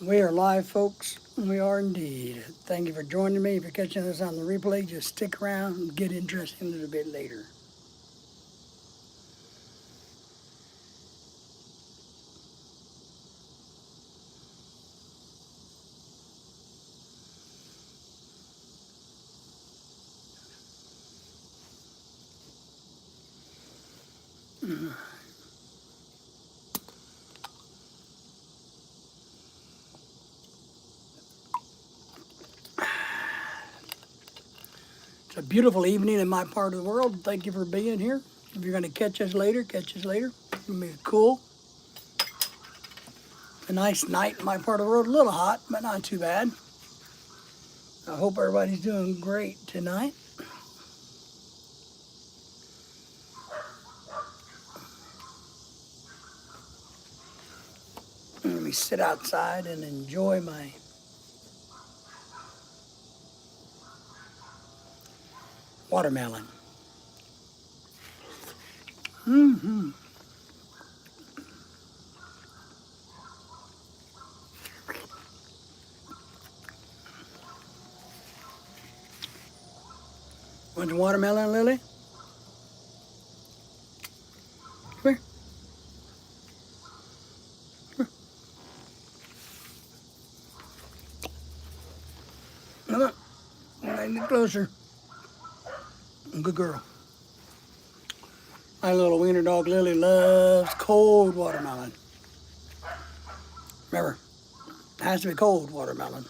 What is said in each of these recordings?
We are live, folks. We are indeed. Thank you for joining me. If you're catching this on the replay, just stick around and get interesting a little bit later. It's a beautiful evening in my part of the world. Thank you for being here. If you're going to catch us later, catch us later. It's going to be cool. A nice night in my part of the world. A little hot, but not too bad. I hope everybody's doing great tonight. Let me sit outside and enjoy my watermelon. Mm-hmm. Want some watermelon, Lily? Come here. Come on. Get closer. Good girl. My little wiener dog Lily loves cold watermelon. Remember, it has to be cold watermelon.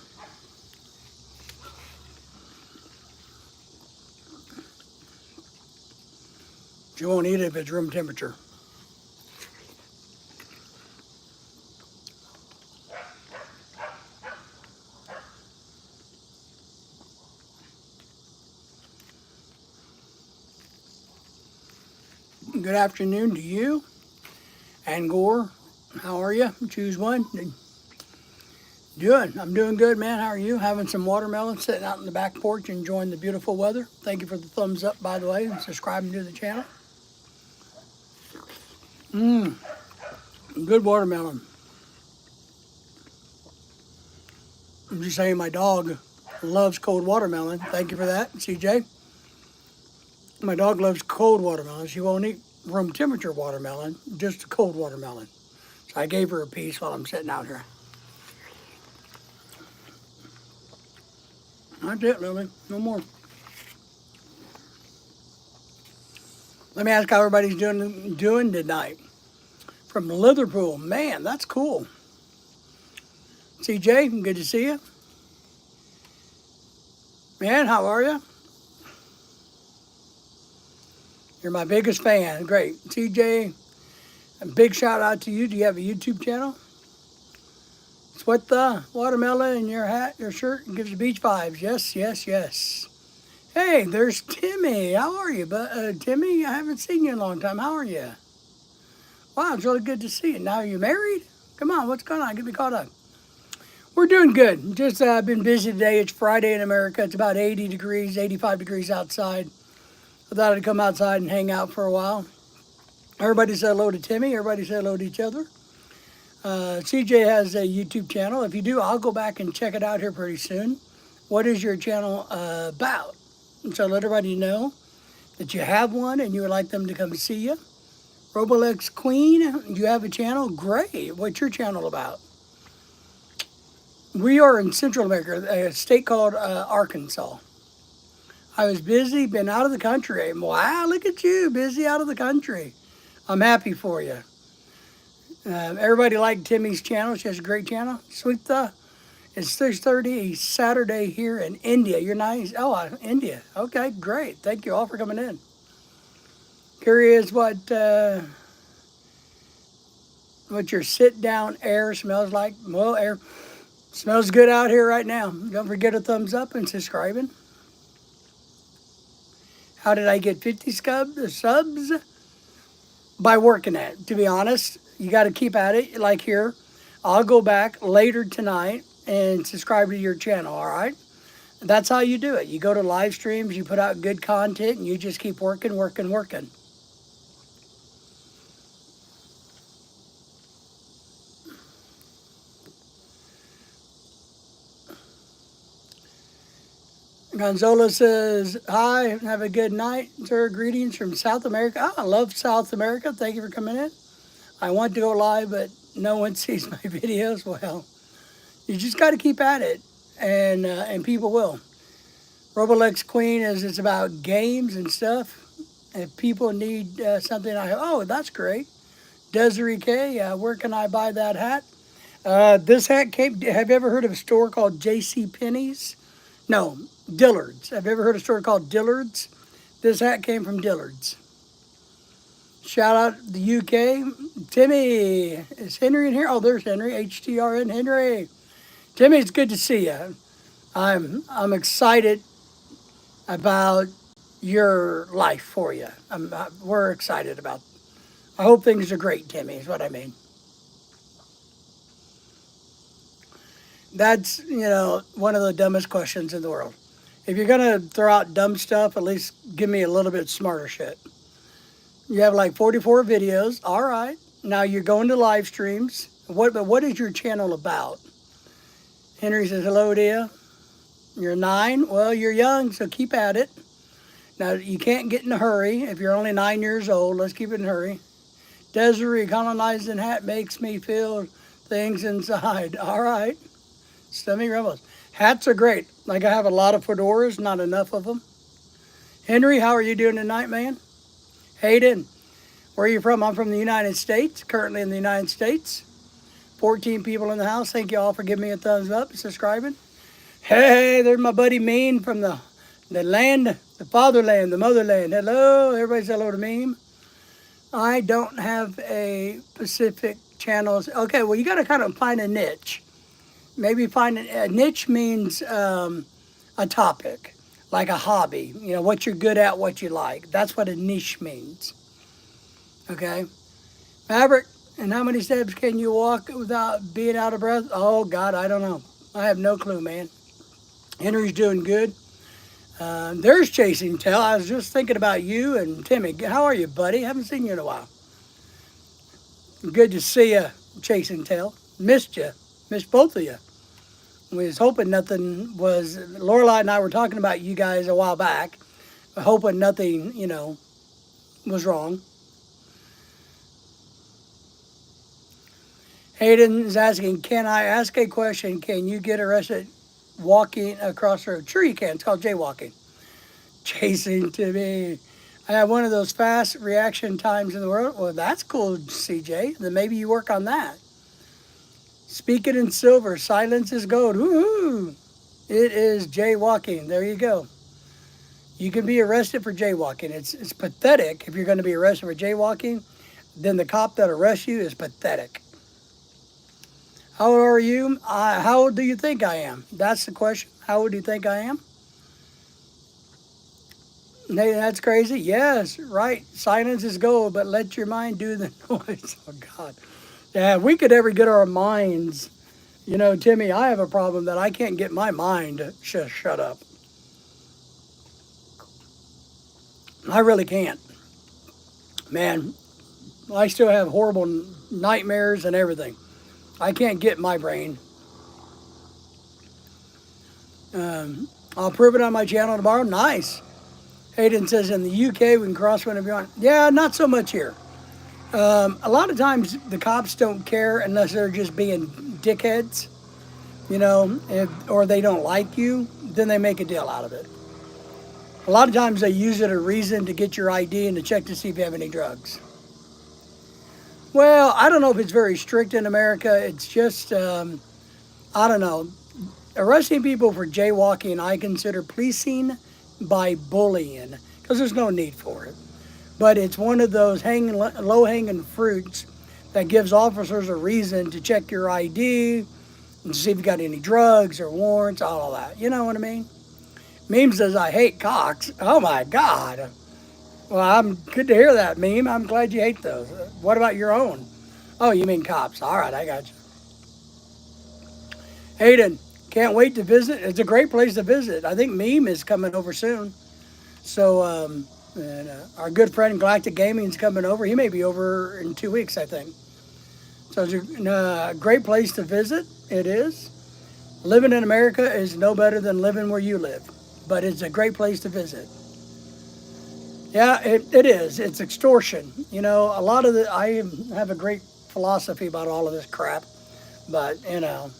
She won't eat it if it's room temperature. Good afternoon to you. Angor, how are you? Choose one. I'm doing good, man. How are you? Having some watermelon, sitting out in the back porch, enjoying the beautiful weather. Thank you for the thumbs up, by the way, and subscribing to the channel. Good watermelon. I'm just saying my dog loves cold watermelon. Thank you for that, CJ. My dog loves cold watermelon. She won't eat room temperature watermelon, just cold watermelon. So I gave her a piece while I'm sitting out here. That's it, Lily. No more. Let me ask how everybody's doing tonight. From Liverpool. Man, that's cool. CJ, good to see you. Man, how are you? You're my biggest fan. Great. CJ, a big shout out to you. Do you have a YouTube channel? Sweat the watermelon in your hat, your shirt, and gives you beach vibes. Yes, yes, yes. Hey, there's Timmy. How are you? Timmy, I haven't seen you in a long time. How are you? Wow, it's really good to see you. Now you're married? Come on, what's going on? Get me caught up. We're doing good. Just been busy today. It's Friday in America. It's about 80 degrees, 85 degrees outside. I thought I'd come outside and hang out for a while. Everybody said hello to Timmy. Everybody said hello to each other. CJ has a YouTube channel. If you do, I'll go back and check it out here pretty soon. What is your channel about? And so let everybody know that you have one and you would like them to come see you. Robolex Queen, you have a channel? Great. What's your channel about? We are in Central America, a state called Arkansas. I was busy, been out of the country. Wow, look at you, busy out of the country. I'm happy for you. Everybody liked Timmy's channel. She has a great channel. Sweetha, it's 6:30 Saturday here in India. You're nice. Oh, India. Okay, great. Thank you all for coming in. Curious what your sit-down air smells like. Well, air smells good out here right now. Don't forget a thumbs up and subscribing. How did I get 50 subs? By working at it, to be honest. You got to keep at it. Like here, I'll go back later tonight and subscribe to your channel, all right? That's how you do it. You go to live streams, you put out good content, and you just keep working. Gonzola says, hi, have a good night, sir. Greetings from South America. Oh, I love South America. Thank you for coming in. I want to go live, but no one sees my videos. Well, you just got to keep at it, and people will. Robolex Queen is it's about games and stuff. If people need something, oh, that's great. Desiree K, where can I buy that hat? This hat came. Have you ever heard of a store called J.C. Penney's? No, Dillard's. Have you ever heard of a store called Dillard's? This hat came from Dillard's. Shout out the UK. Timmy, is Henry in here? Oh, there's Henry. HTRN Henry. Timmy, it's good to see you. I'm excited about your life for you. We're excited about. I hope things are great, Timmy. Is what I mean. That's one of the dumbest questions in the world. If you're gonna throw out dumb stuff, at least give me a little bit smarter shit. You have like 44 videos. All right. Now you're going to live streams. But what is your channel about? Henry says, hello, dear. You're 9. Well, you're young, so keep at it. Now, you can't get in a hurry. If you're only 9 years old, let's keep it in a hurry. Desiree, colonizing hat makes me feel things inside. All right. Stomach rebels. Hats are great. Like I have a lot of fedoras, not enough of them. Henry, how are you doing tonight, man? Hayden, where are you from? I'm from the United States, currently in the United States. 14 people in the house. Thank you all for giving me a thumbs up and subscribing. Hey, there's my buddy Meme from the land, the fatherland, the motherland. Hello, everybody say hello to Meme. I don't have a specific channel. Okay, well, you got to kind of find a niche. Maybe find a niche means a topic. Like a hobby, what you're good at, what you like. That's what a niche means. Okay? Maverick, and how many steps can you walk without being out of breath? Oh, God, I don't know. I have no clue, man. Henry's doing good. There's Chasing Tail. I was just thinking about you and Timmy. How are you, buddy? Haven't seen you in a while. Good to see you, Chasing Tail. Missed you. Missed both of you. We was hoping nothing was. Lorelai and I were talking about you guys a while back, hoping nothing, was wrong. Hayden is asking, can I ask a question? Can you get arrested walking across the road? Sure you can. It's called jaywalking. Chasing to me. I have one of those fast reaction times in the world. Well, that's cool, CJ. Then maybe you work on that. Speaking in silver, silence is gold. Woohoo! It is jaywalking. There you go. You can be arrested for jaywalking. It's pathetic if you're going to be arrested for jaywalking. Then the cop that arrests you is pathetic. How old are you? How old do you think I am? That's the question. How old do you think I am? Hey, that's crazy. Yes, right. Silence is gold, but let your mind do the noise. Oh, God. Yeah, if we could ever get our minds, Timmy, I have a problem that I can't get my mind to shut up. I really can't. Man, I still have horrible nightmares and everything. I can't get my brain. I'll prove it on my channel tomorrow. Nice. Hayden says in the UK we can cross whenever you want. Yeah, not so much here. A lot of times the cops don't care unless they're just being dickheads, or they don't like you, then they make a deal out of it. A lot of times they use it as a reason to get your ID and to check to see if you have any drugs. Well, I don't know if it's very strict in America. It's just, I don't know. Arresting people for jaywalking, I consider policing by bullying, because there's no need for it. But it's one of those low-hanging fruits that gives officers a reason to check your ID and see if you got any drugs or warrants, all of that. You know what I mean? Meme says, I hate cocks. Oh, my God. Well, I'm good to hear that, Meme. I'm glad you hate those. What about your own? Oh, you mean cops. All right, I got you. Hayden, can't wait to visit. It's a great place to visit. I think Meme is coming over soon. So, and our good friend Galactic Gaming is coming over. He may be over in 2 weeks, I think. So it's a great place to visit. It is. Living in America is no better than living where you live. but it's a great place to visit. Yeah, it is. It's extortion. You know, a lot of the, I have a great philosophy about all of this crap, but, you know,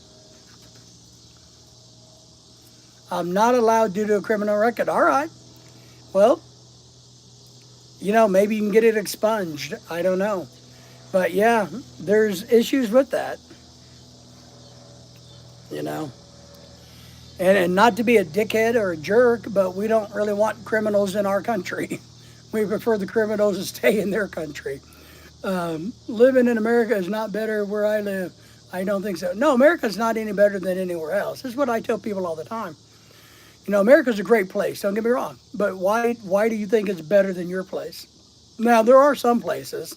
I'm not allowed due to a criminal record. All right. Well, you know, maybe you can get it expunged. I don't know. But yeah, there's issues with that, you know. And not to be a dickhead or a jerk, but we don't really want criminals in our country. We prefer the criminals to stay in their country. Living in America is not better where I live. I don't think so. No, America's not any better than anywhere else. This is what I tell people all the time. You know, America's a great place, don't get me wrong. But why do you think it's better than your place? Now, there are some places,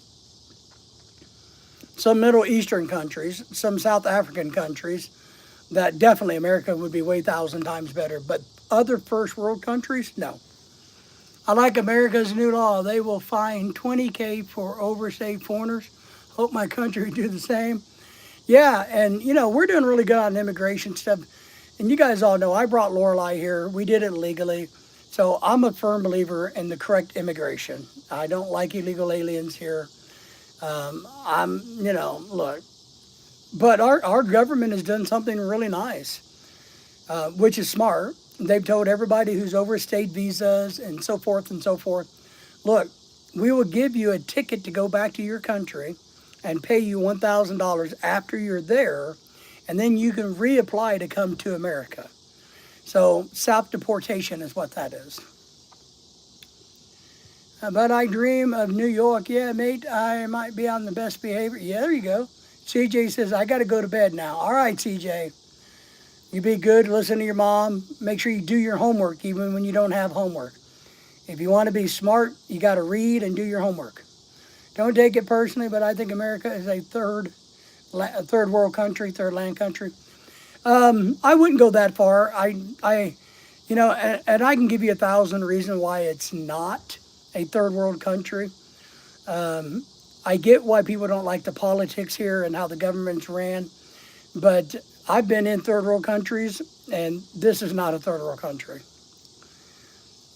some Middle Eastern countries, some South African countries, that definitely America would be way 1,000 times better. But other first world countries, no. I like America's new law. They will fine $20,000 for overstayed foreigners. Hope my country do the same. Yeah, and you know, we're doing really good on immigration stuff. And you guys all know I brought Lorelei here. We did it legally. So I'm a firm believer in the correct immigration. I don't like illegal aliens here. You know, look. But our government has done something really nice, which is smart. They've told everybody who's overstayed visas and so forth and so forth, look, we will give you a ticket to go back to your country and pay you $1,000 after you're there, and then you can reapply to come to America. So self-deportation is what that is. But I dream of New York. Yeah, mate, I might be on the best behavior. Yeah, there you go. CJ says, I got to go to bed now. All right, CJ. You be good, listen to your mom. Make sure you do your homework even when you don't have homework. If you want to be smart, you got to read and do your homework. Don't take it personally, but I think America is a third world country, third land country. I wouldn't go that far. You know, and I can give you 1,000 reasons why it's not a third world country. I get why people don't like the politics here and how the government's ran, but I've been in third world countries, and this is not a third world country.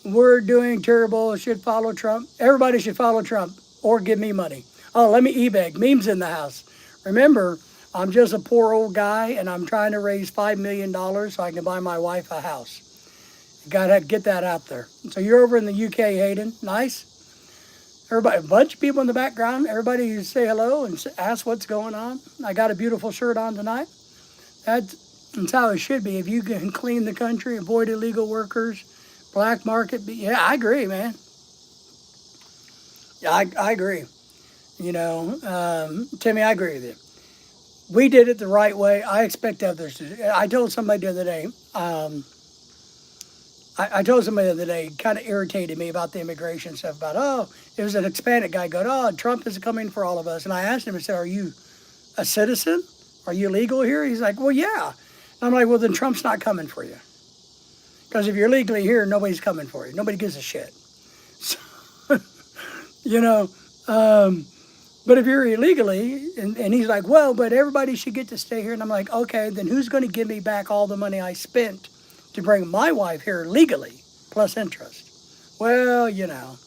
We're doing terrible, should follow Trump. Everybody should follow Trump or give me money. Oh, let me e-bag. Memes in the house. Remember, I'm just a poor old guy, and I'm trying to raise $5 million so I can buy my wife a house. Got to get that out there. So you're over in the UK, Hayden. Nice. Everybody, a bunch of people in the background. Everybody say hello and ask what's going on. I got a beautiful shirt on tonight. That's how it should be. If you can clean the country, avoid illegal workers, black market. Yeah, I agree, man. Yeah, I agree. You know, Timmy, I agree with you. We did it the right way. I expect others to. I told somebody the other day, I told somebody the other day, kind of irritated me about the immigration stuff, about, oh, it was an Hispanic guy going, oh, Trump is coming for all of us. And I asked him, I said, are you a citizen? Are you legal here? He's like, well, yeah. And I'm like, well, then Trump's not coming for you. Because if you're legally here, nobody's coming for you. Nobody gives a shit. So, you know, but if you're illegally, and he's like, well, but everybody should get to stay here. And I'm like, okay, then who's going to give me back all the money I spent to bring my wife here legally, plus interest? Well, you know.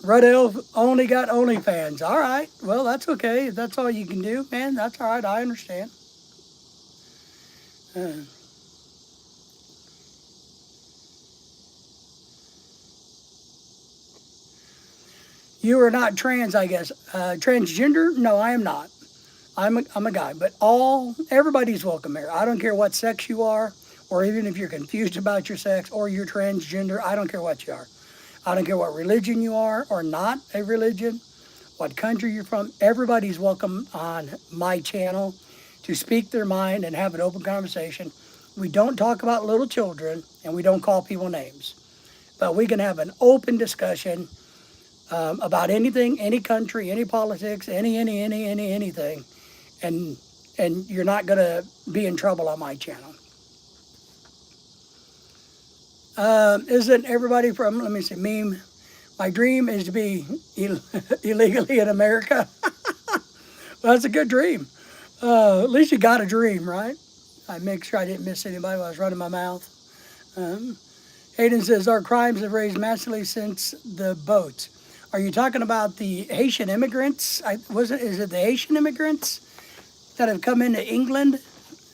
Ruddell only got OnlyFans. All right. Well, that's okay. If that's all you can do, man, that's all right. I understand. You are not trans, I guess. Transgender? No, I am not. I'm a guy. But everybody's welcome here. I don't care what sex you are, or even if you're confused about your sex, or you're transgender. I don't care what you are. I don't care what religion you are or not a religion, what country you're from. Everybody's welcome on my channel to speak their mind and have an open conversation. We don't talk about little children, and we don't call people names. But we can have an open discussion about anything, any country, any politics, anything. And you're not going to be in trouble on my channel. Isn't everybody from, let me see, meme, my dream is to be illegally in America. Well, that's a good dream. At least you got a dream, right? I make sure I didn't miss anybody while I was running my mouth. Um, Hayden says, our crimes have raised massively since the boats. Are you talking about the Haitian immigrants? Is it the Haitian immigrants that have come into England?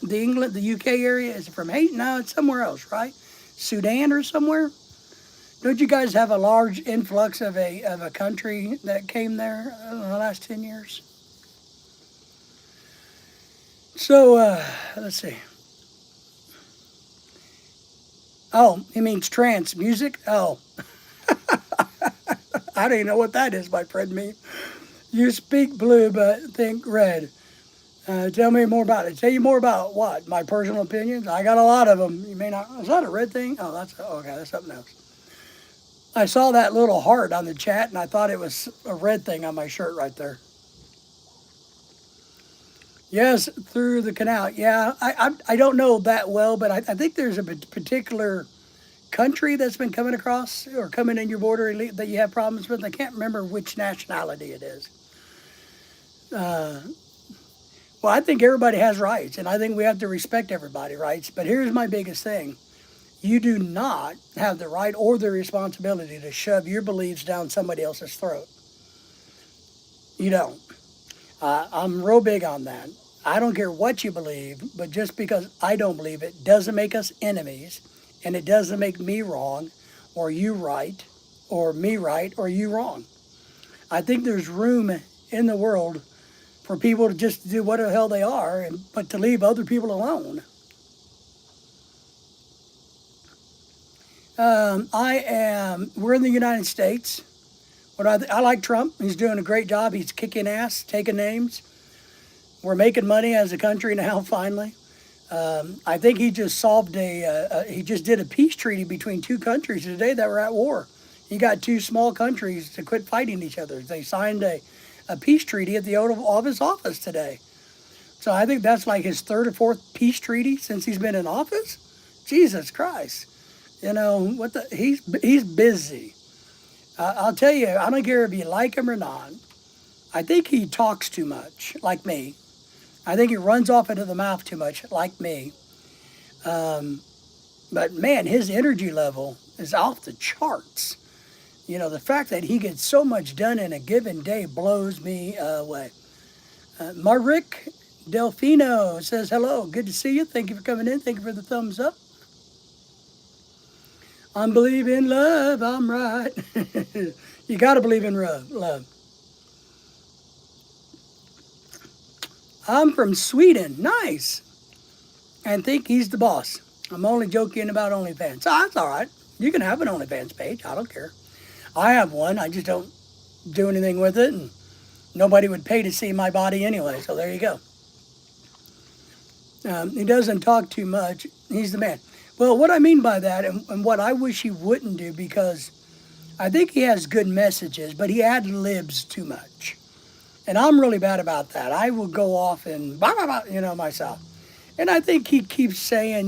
The UK area? Is it from Haiti? No, it's somewhere else, right? Sudan or somewhere? Don't you guys have a large influx of a country that came there in the last 10 years? So, let's see. Oh, he means trance music? Oh, I don't even know what that is, my friend. Me. You speak blue, but think red. Tell me more about it. Tell you more about what? My personal opinions? I got a lot of them. You may not. Is that a red thing? Oh, okay. That's something else. I saw that little heart on the chat, and I thought it was a red thing on my shirt right there. Yes, through the canal. Yeah, I don't know that well, but I think there's a particular country that's been coming across or coming in your border that you have problems with. I can't remember which nationality it is. Well, I think everybody has rights, and I think we have to respect everybody's rights. But here's my biggest thing. You do not have the right or the responsibility to shove your beliefs down somebody else's throat. You don't. I'm real big on that. I don't care what you believe, but just because I don't believe it doesn't make us enemies, and it doesn't make me wrong, or you right, or me right, or you wrong. I think there's room in the world for people to just do what the hell they are, but to leave other people alone. We're in the United States. I like Trump. He's doing a great job. He's kicking ass, taking names. We're making money as a country now, finally. I think he just he just did a peace treaty between two countries today that were at war. He got two small countries to quit fighting each other. They signed a peace treaty at the Oval Office today. So I think that's like his third or fourth peace treaty since he's been in office. Jesus Christ. You know, he's busy. I'll tell you, I don't care if you like him or not. I think he talks too much, like me. I think he runs off into the mouth too much, like me. But man, his energy level is off the charts. You know, the fact that he gets so much done in a given day blows me away. Rick Delfino says, hello, good to see you. Thank you for coming in. Thank you for the thumbs up. I'm believing in love, I'm right. You got to believe in love. I'm from Sweden, nice. And think he's the boss. I'm only joking about OnlyFans. Oh, that's all right. You can have an OnlyFans page, I don't care. I have one, I just don't do anything with it, and nobody would pay to see my body anyway, so there you go. He doesn't talk too much, he's the man. Well, what I mean by that, and what I wish he wouldn't do, because I think he has good messages, but he ad-libs too much. And I'm really bad about that. I will go off and blah, blah, blah, myself. And I think he keeps saying,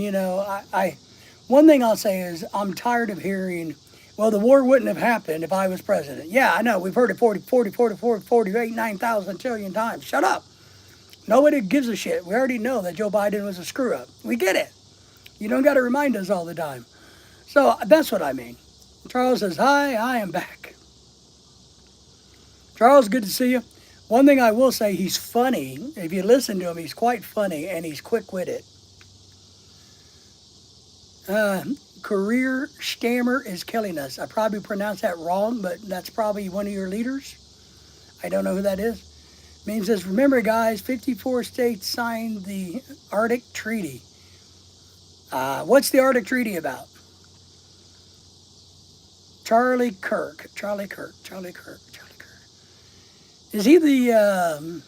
one thing I'll say is I'm tired of hearing, well, the war wouldn't have happened if I was president. Yeah, I know. We've heard it 48, 9,000 trillion times. Shut up. Nobody gives a shit. We already know that Joe Biden was a screw-up. We get it. You don't got to remind us all the time. So that's what I mean. Charles says, hi, I am back. Charles, good to see you. One thing I will say, he's funny. If you listen to him, he's quite funny, and he's quick-witted. Career scammer is killing us. I probably pronounced that wrong, but that's probably one of your leaders. I don't know who that is. Meme says, remember, guys, 54 states signed the Arctic Treaty. What's the Arctic Treaty about? Charlie Kirk. Is he the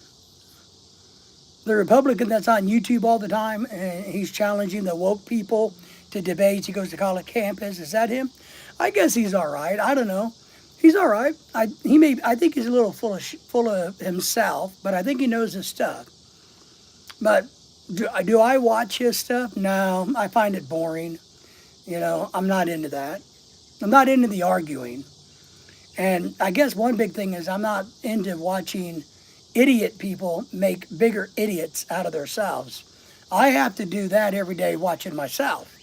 Republican that's on YouTube all the time, and he's challenging the woke people to debates? He goes to college campus. Is that him? I guess he's all right. I don't know. He's all right. I think he's a little full of himself, but I think he knows his stuff. But do I watch his stuff? No, I find it boring. I'm not into that. I'm not into the arguing. And I guess one big thing is I'm not into watching idiot people make bigger idiots out of themselves. I have to do that every day watching myself.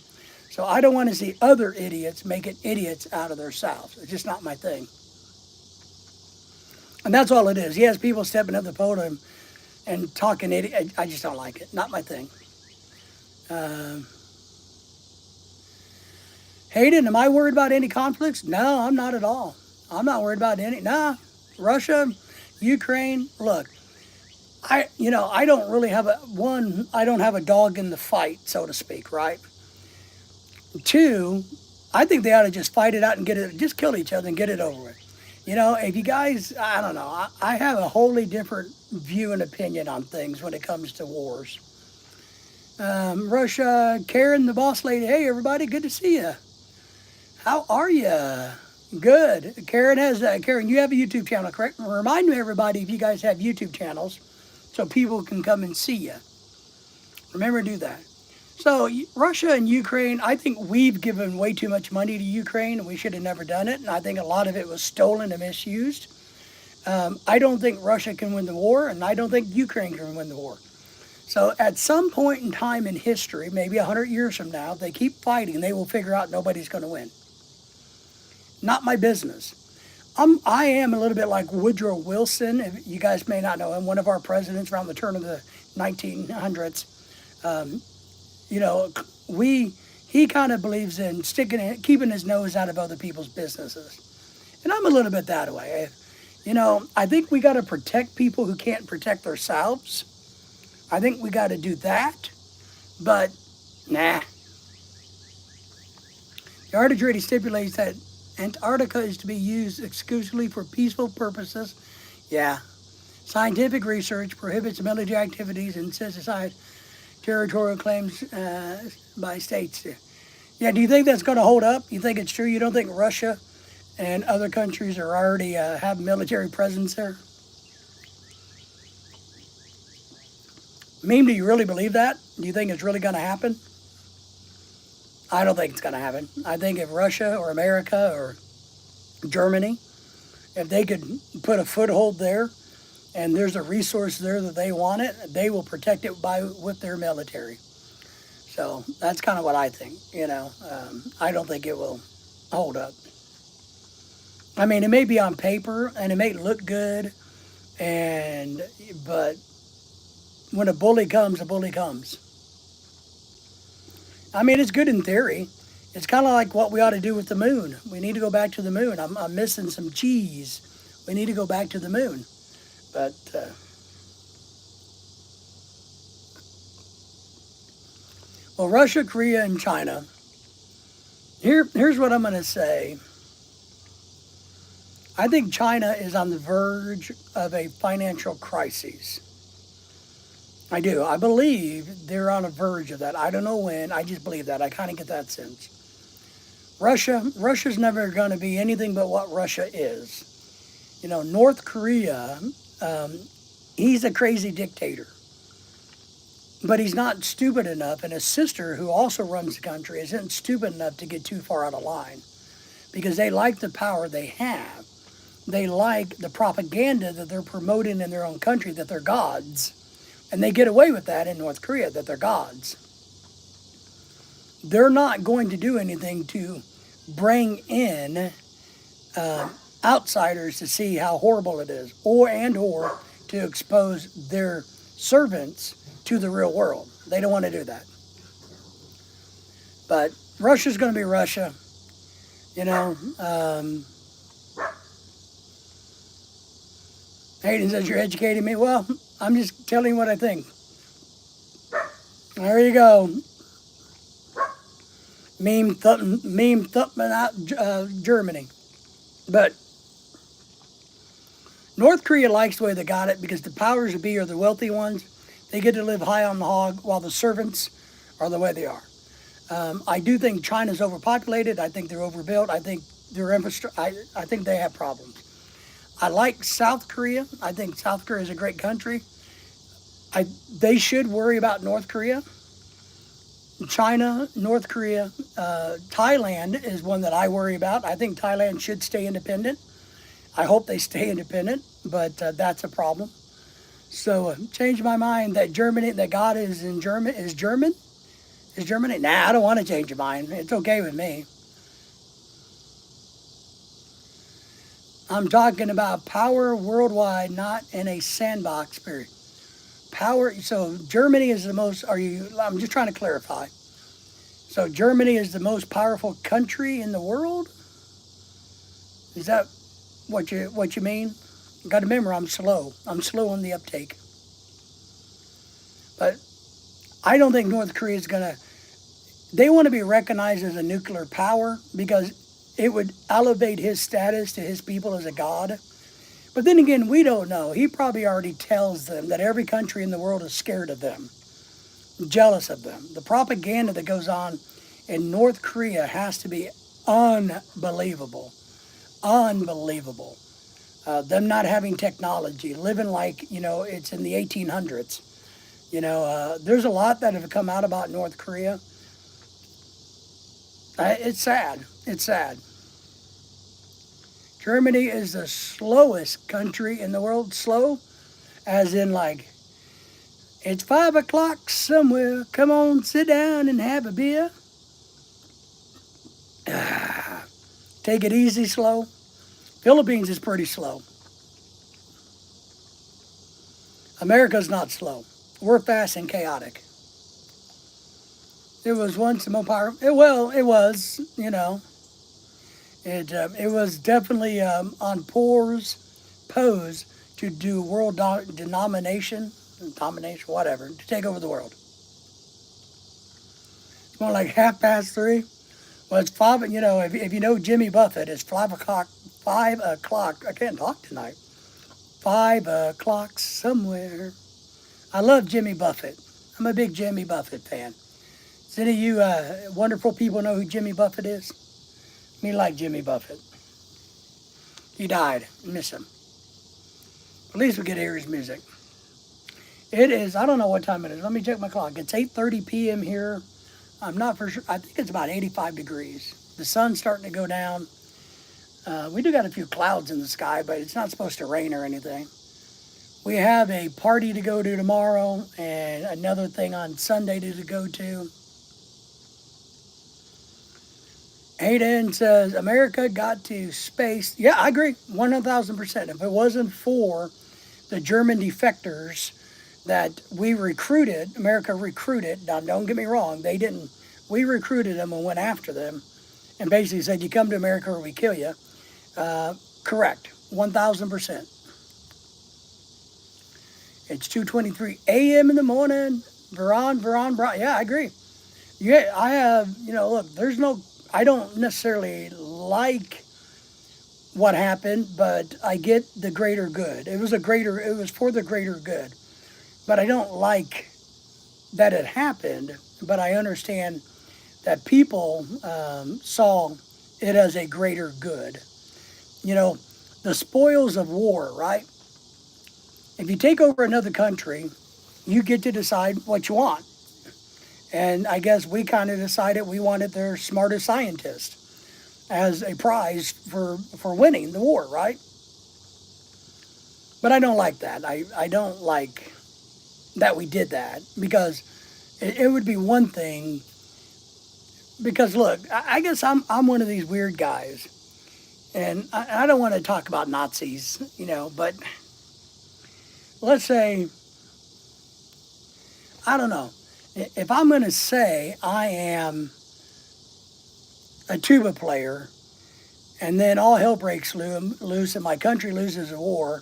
So I don't want to see other idiots making idiots out of themselves. It's just not my thing. And that's all it is. He has people stepping up the podium and talking idiot. I just don't like it. Not my thing. Hayden, am I worried about any conflicts? No, I'm not at all. I'm not worried about any. Nah, Russia, Ukraine. Look, I don't really have I don't have a dog in the fight, so to speak, right? Two, I think they ought to just fight it out and just kill each other and get it over with. If you guys, I don't know, I have a wholly different view and opinion on things when it comes to wars. Russia, Karen, the boss lady. Hey, everybody, good to see you. How are you? Good. Karen, you have a YouTube channel, correct? Remind me, everybody, if you guys have YouTube channels so people can come and see you. Remember to do that. So Russia and Ukraine, I think we've given way too much money to Ukraine, and we should have never done it. And I think a lot of it was stolen and misused. I don't think Russia can win the war, and I don't think Ukraine can win the war. So at some point in time in history, maybe 100 years from now, if they keep fighting, they will figure out nobody's going to win. Not my business. I am a little bit like Woodrow Wilson. If you guys may not know him, one of our presidents around the turn of the 1900s. He kind of believes in keeping his nose out of other people's businesses. And I'm a little bit that way. I think we got to protect people who can't protect themselves. I think we got to do that. But, nah. The Arctic Treaty stipulates that Antarctica is to be used exclusively for peaceful purposes. Yeah. Scientific research prohibits military activities and sets aside territorial claims by states. Yeah, do you think that's going to hold up? You think it's true? You don't think Russia and other countries are already have military presence there? Meme, do you really believe that? Do you think it's really going to happen? I don't think it's going to happen. I think if Russia or America or Germany, if they could put a foothold there and there's a resource there that they want it, they will protect it with their military. So that's kind of what I think, I don't think it will hold up. I mean, it may be on paper and it may look good, but when a bully comes, a bully comes. I mean, it's good in theory. It's kind of like what we ought to do with the moon. We need to go back to the moon. I'm missing some cheese. We need to go back to the moon. But Russia, Korea, and China. Here's what I'm going to say. I think China is on the verge of a financial crisis. I do. I believe they're on a verge of that. I don't know when. I just believe that. I kind of get that sense. Russia's never going to be anything but what Russia is. North Korea, he's a crazy dictator. But he's not stupid enough, and his sister, who also runs the country, isn't stupid enough to get too far out of line. Because they like the power they have. They like the propaganda that they're promoting in their own country, that they're gods. And they get away with that in North Korea, that they're gods. They're not going to do anything to bring in outsiders to see how horrible it is, or to expose their servants to the real world. They don't want to do that. But Russia's going to be Russia. Hayden says you're educating me. Well, I'm just telling you what I think. There you go. Meme thumping out Germany. But North Korea likes the way they got it because the powers that be are the wealthy ones. They get to live high on the hog while the servants are the way they are. I do think China's overpopulated. I think they're overbuilt. I think their infrastructure. I think they have problems. I like South Korea. I think South Korea is a great country. They should worry about North Korea. China, North Korea, Thailand is one that I worry about. I think Thailand should stay independent. I hope they stay independent, but that's a problem. So change my mind that Germany, that God is in German, is German? Is Germany? Nah, I don't want to change your mind. It's okay with me. I'm talking about power worldwide, not in a sandbox period. Power, so Germany is the most, I'm just trying to clarify. So Germany is the most powerful country in the world? Is that what you mean? Got to remember, I'm slow. I'm slow on the uptake. But I don't think North Korea is going to. They want to be recognized as a nuclear power because it would elevate his status to his people as a god. But then again, we don't know. He probably already tells them that every country in the world is scared of them, jealous of them. The propaganda that goes on in North Korea has to be unbelievable. Unbelievable. Them not having technology, living like, it's in the 1800s. There's a lot that have come out about North Korea. It's sad. It's sad. Germany is the slowest country in the world. Slow, as in like, it's 5 o'clock somewhere. Come on, sit down and have a beer. Take it easy, slow. Philippines is pretty slow. America's not slow. We're fast and chaotic. It was once the most powerful. It was, It was definitely on pose to do world domination, whatever, to take over the world. It's more like 3:30. Well, it's five. If you know Jimmy Buffett, it's 5 o'clock. 5 o'clock. I can't talk tonight. 5 o'clock somewhere. I love Jimmy Buffett. I'm a big Jimmy Buffett fan. Does any of you wonderful people know who Jimmy Buffett is? Me like Jimmy Buffett. He died. Miss him. At least we get to hear his music. It is, I don't know what time it is. Let me check my clock. It's 8:30 p.m. here. I'm not for sure. I think it's about 85 degrees. The sun's starting to go down. We do got a few clouds in the sky, but it's not supposed to rain or anything. We have a party to go to tomorrow and another thing on Sunday to go to. Hayden says, America got to space. Yeah, I agree, 100,000%. If it wasn't for the German defectors that we recruited, America recruited, now don't get me wrong, they didn't, we recruited them and went after them and basically said, you come to America or we kill you. Correct, 1,000%. It's 2:23 a.m. in the morning. Veron. Yeah, I agree. Yeah, I have, look, I don't necessarily like what happened, but I get the greater good. It was for the greater good. But I don't like that it happened, but I understand that people saw it as a greater good. The spoils of war, right? If you take over another country, you get to decide what you want. And I guess we kind of decided we wanted their smartest scientist as a prize for winning the war, right? But I don't like that. I don't like that we did that because it would be one thing. Because look, I guess I'm one of these weird guys. And I don't want to talk about Nazis, but let's say, I don't know. If I'm going to say I am a tuba player and then all hell breaks loose and my country loses a war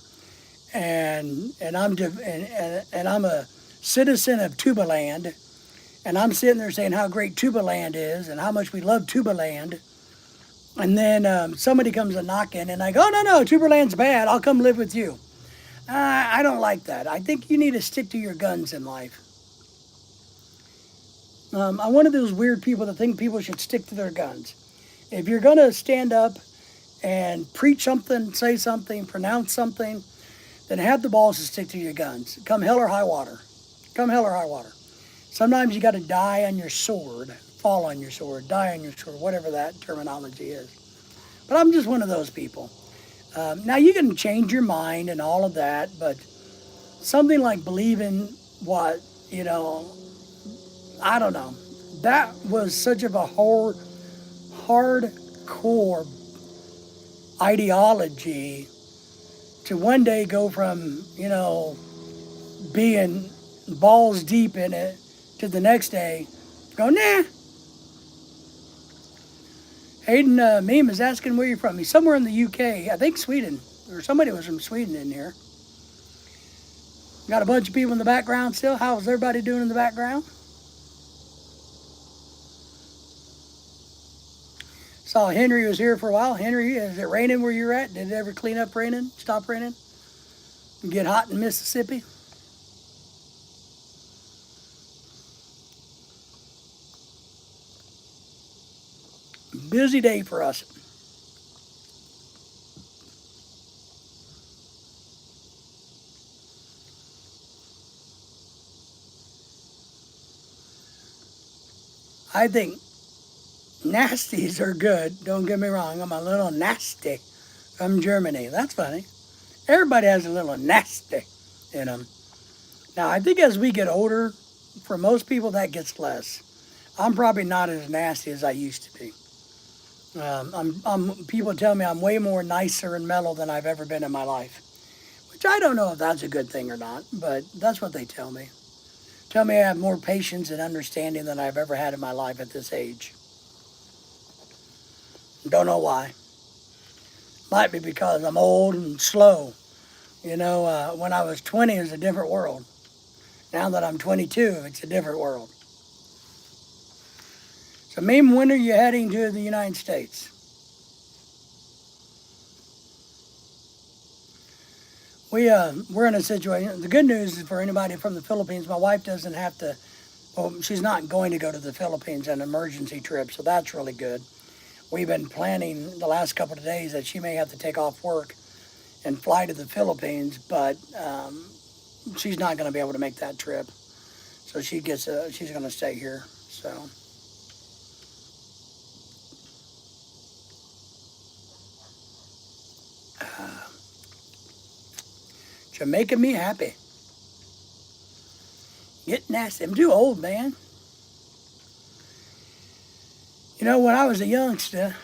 and I'm a citizen of Tuba Land and I'm sitting there saying how great Tuba Land is and how much we love Tuba Land, and then somebody comes a knocking and I go, oh, no, Tuba Land's bad, I'll come live with you. I don't like that. I think you need to stick to your guns in life. I'm one of those weird people that think people should stick to their guns. If you're going to stand up and preach something, say something, pronounce something, then have the balls to stick to your guns. Come hell or high water. Come hell or high water. Sometimes you got to die on your sword, fall on your sword, die on your sword, whatever that terminology is. But I'm just one of those people. Now you can change your mind and all of that, but something like believing what, you know, I don't know. That was such of a hardcore ideology to one day go from, you know, being balls deep in it to the next day go, nah. Hayden Meme is asking where you're from. He's somewhere in the UK. I think Sweden. Or somebody was from Sweden in here. Got a bunch of people in the background still. How's everybody doing in the background? Saw Henry was here for a while. Henry, is it raining where you're at? Did it ever clean up raining? Stop raining? Get hot in Mississippi? Busy day for us. I think nasties are good. Don't get me wrong. I'm a little nasty from Germany. That's funny. Everybody has a little nasty in them. Now, I think as we get older, for most people, that gets less. I'm probably not as nasty as I used to be. People tell me I'm way more nicer and mellow than I've ever been in my life, which I don't know if that's a good thing or not, but that's what they tell me. Tell me I have more patience and understanding than I've ever had in my life at this age. Don't know why. Might be because I'm old and slow. You know, when I was 20, it was a different world. Now that I'm 22, it's a different world. So, Meme, when are you heading to the United States? We're in a situation. The good news is for anybody from the Philippines, my wife doesn't have to. Well, she's not going to go to the Philippines on an emergency trip, so that's really good. We've been planning the last couple of days that she may have to take off work and fly to the Philippines, but she's not going to be able to make that trip. So she's going to stay here. So. You're making me happy. Get nasty. I'm too old, man. You know, when I was a youngster,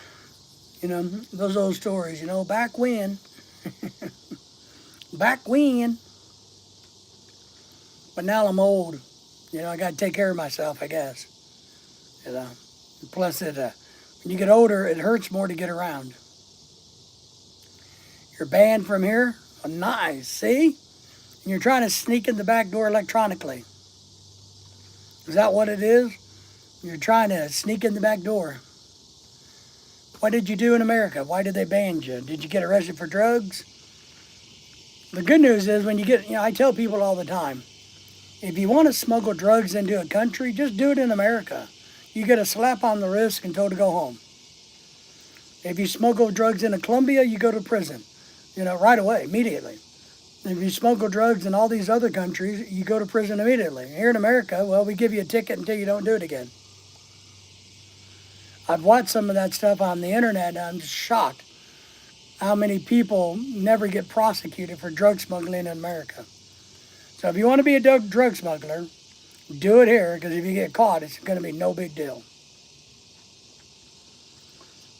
you know, those old stories, you know, back when, back when. But now I'm old. You know, I got to take care of myself, I guess. You know, plus when you get older, it hurts more to get around. You're banned from here? Oh, nice. See? And you're trying to sneak in the back door electronically. Is that what it is? You're trying to sneak in the back door. What did you do in America? Why did they ban you? Did you get arrested for drugs? The good news is when you get, you know, I tell people all the time, if you want to smuggle drugs into a country, just do it in America. You get a slap on the wrist and told to go home. If you smuggle drugs into Colombia, you go to prison, you know, right away, immediately. If you smuggle drugs in all these other countries, you go to prison immediately. Here in America, well, we give you a ticket until you don't do it again. I've watched some of that stuff on the internet, and I'm just shocked how many people never get prosecuted for drug smuggling in America. So if you want to be a drug smuggler, do it here, because if you get caught, it's going to be no big deal.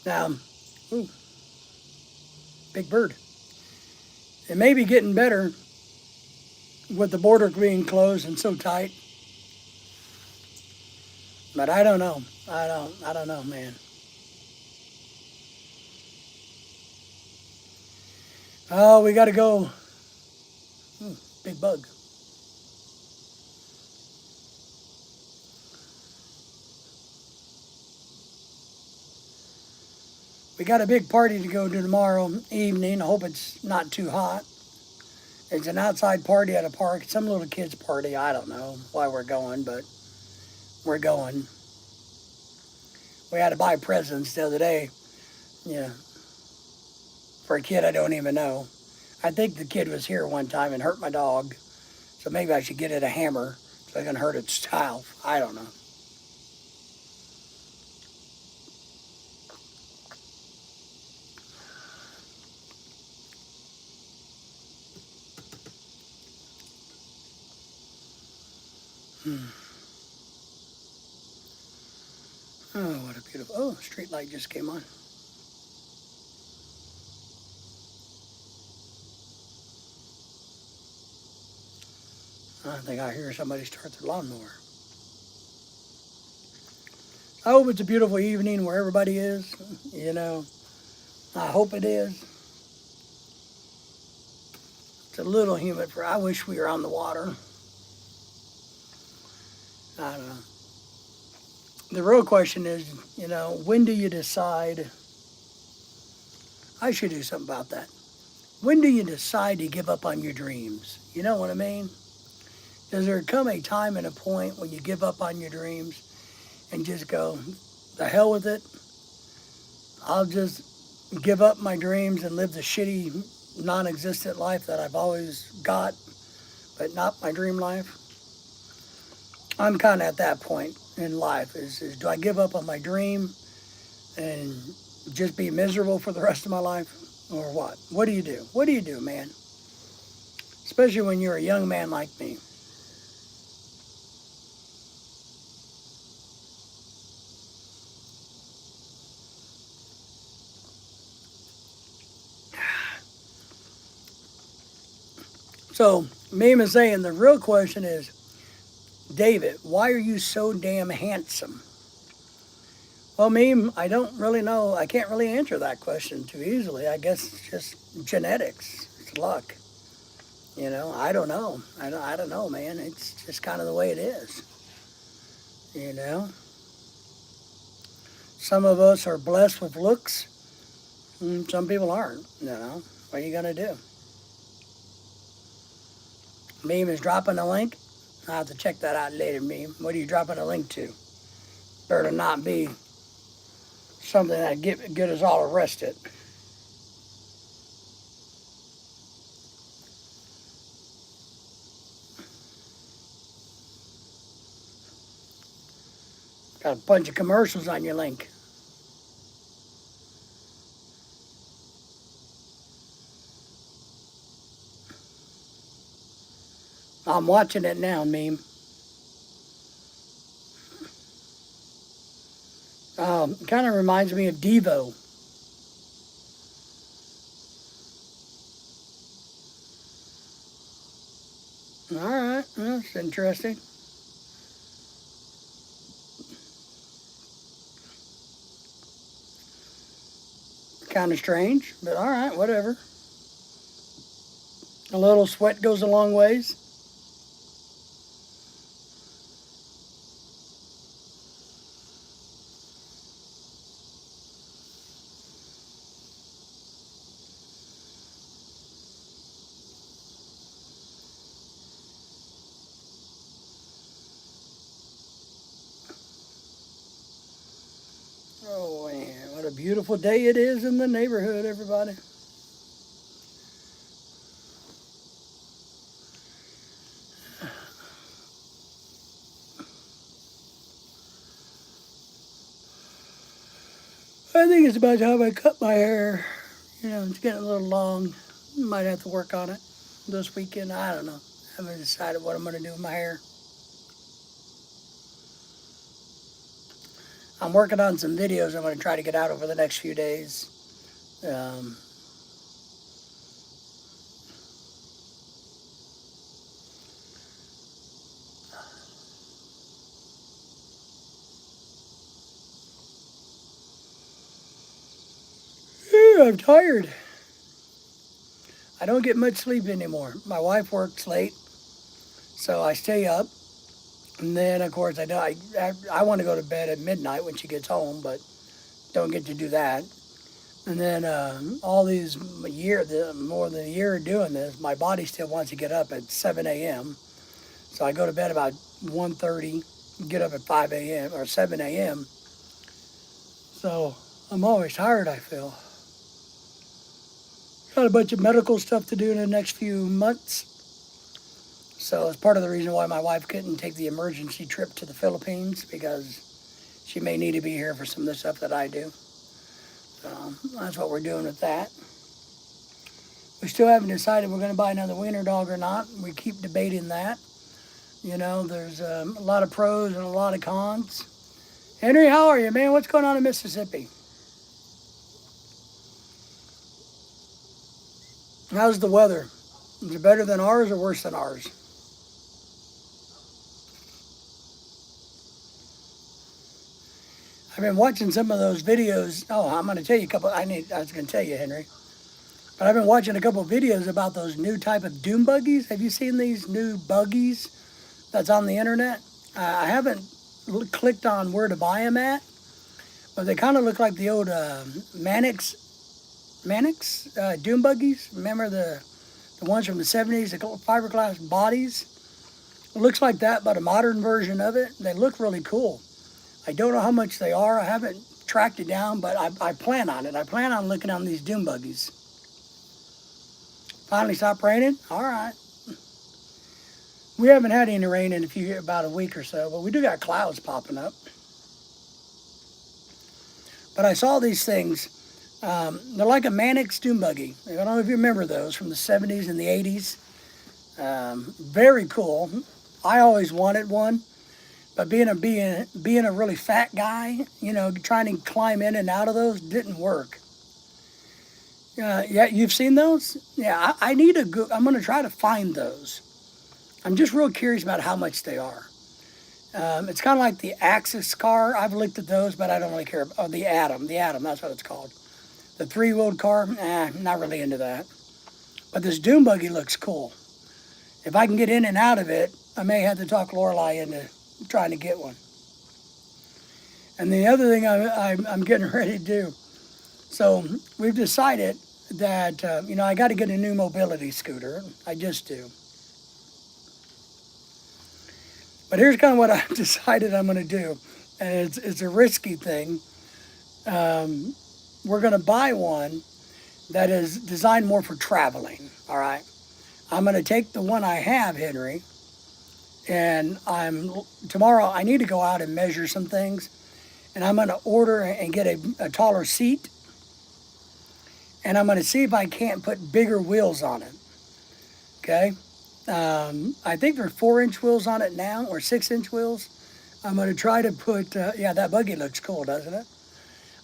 Now, ooh, big bird. It may be getting better with the border being closed and so tight, but I don't know. I don't know, man. Oh, we got to go. Big bug. We got a big party to go to tomorrow evening. I hope it's not too hot. It's an outside party at a park. Some little kid's party. I don't know why we're going, but we're going. We had to buy presents the other day, you know, for a kid I don't even know. I think the kid was here one time and hurt my dog, so maybe I should get it a hammer so I can hurt its child. I don't know. Oh, what a beautiful, oh, street light just came on. I think I hear somebody start their lawnmower. I hope it's a beautiful evening where everybody is, you know. I hope it is. It's a little humid I wish we were on the water. I don't know. The real question is, you know, when do you decide? I should do something about that. When do you decide to give up on your dreams? You know what I mean? Does there come a time and a point when you give up on your dreams and just go, the hell with it? I'll just give up my dreams and live the shitty, non-existent life that I've always got, but not my dream life. I'm kind of at that point in life. Is do I give up on my dream and just be miserable for the rest of my life, or what? What do you do? What do you do, man? Especially when you're a young man like me. So, Meme is saying the real question is, David, why are you so damn handsome? Well, Meme, I don't really know. I can't really answer that question too easily. I guess it's just genetics. It's luck. You know, I don't know. I don't know, man. It's just kind of the way it is. You know, some of us are blessed with looks, and some people aren't. You know, what are you gonna do? Meme is dropping a link. I'll have to check that out later, Meme. What are you dropping a link to? Better not be something that get us all arrested. Got a bunch of commercials on your link. I'm watching it now, Meme. Kind of reminds me of Devo. All right, that's interesting. Kind of strange, but all right, whatever. A little sweat goes a long ways. Oh, man, what a beautiful day it is in the neighborhood, everybody. I think it's about time I cut my hair. You know, it's getting a little long. Might have to work on it this weekend. I don't know. I haven't decided what I'm going to do with my hair. I'm working on some videos I'm going to try to get out over the next few days. Um, I'm tired. I don't get much sleep anymore. My wife works late, so I stay up. And then, of course, I want to go to bed at midnight when she gets home, but don't get to do that. And then all these more than a year of doing this, my body still wants to get up at 7 a.m. So I go to bed about 1:30, get up at 5 a.m. or 7 a.m. So I'm always tired, I feel. Got a bunch of medical stuff to do in the next few months. So it's part of the reason why my wife couldn't take the emergency trip to the Philippines, because she may need to be here for some of the stuff that I do. So that's what we're doing with that. We still haven't decided we're going to buy another wiener dog or not. We keep debating that. You know, there's a lot of pros and a lot of cons. Henry, how are you, man? What's going on in Mississippi? How's the weather? Is it better than ours or worse than ours? I've been watching some of those videos. Oh, I'm going to tell you a couple. I was going to tell you, Henry. But I've been watching a couple of videos about those new type of dune buggies. Have you seen these new buggies that's on the internet? I haven't clicked on where to buy them at, but they kind of look like the old Mannix dune buggies. Remember the ones from the 70s, the fiberglass bodies? It looks like that, but a modern version of it. They look really cool. I don't know how much they are. I haven't tracked it down, but I plan on it. I plan on looking on these dune buggies. Finally stopped raining? All right. We haven't had any rain in about a week or so, but we do got clouds popping up. But I saw these things. They're like a Mannix dune buggy. I don't know if you remember those from the 70s and the 80s. Very cool. I always wanted one, but being a really fat guy, you know, trying to climb in and out of those didn't work. Yeah, you've seen those? Yeah, I need a good. I'm going to try to find those. I'm just real curious about how much they are. It's kind of like the Axis car. I've looked at those, but I don't really care. Oh, the Atom, that's what it's called. The three-wheeled car, not really into that. But this dune buggy looks cool. If I can get in and out of it, I may have to talk Lorelei into trying to get one. And the other thing I'm getting ready to do, so we've decided that, I got to get a new mobility scooter. I just do. But here's kind of what I've decided I'm going to do. And it's a risky thing. We're going to buy one that is designed more for traveling, all right? I'm going to take the one I have, Henry, and tomorrow I need to go out and measure some things, and I'm going to order and get a taller seat, and I'm going to see if I can't put bigger wheels on it, okay? I think there are 4-inch wheels on it now, or 6-inch wheels. I'm going to try to put, that buggy looks cool, doesn't it?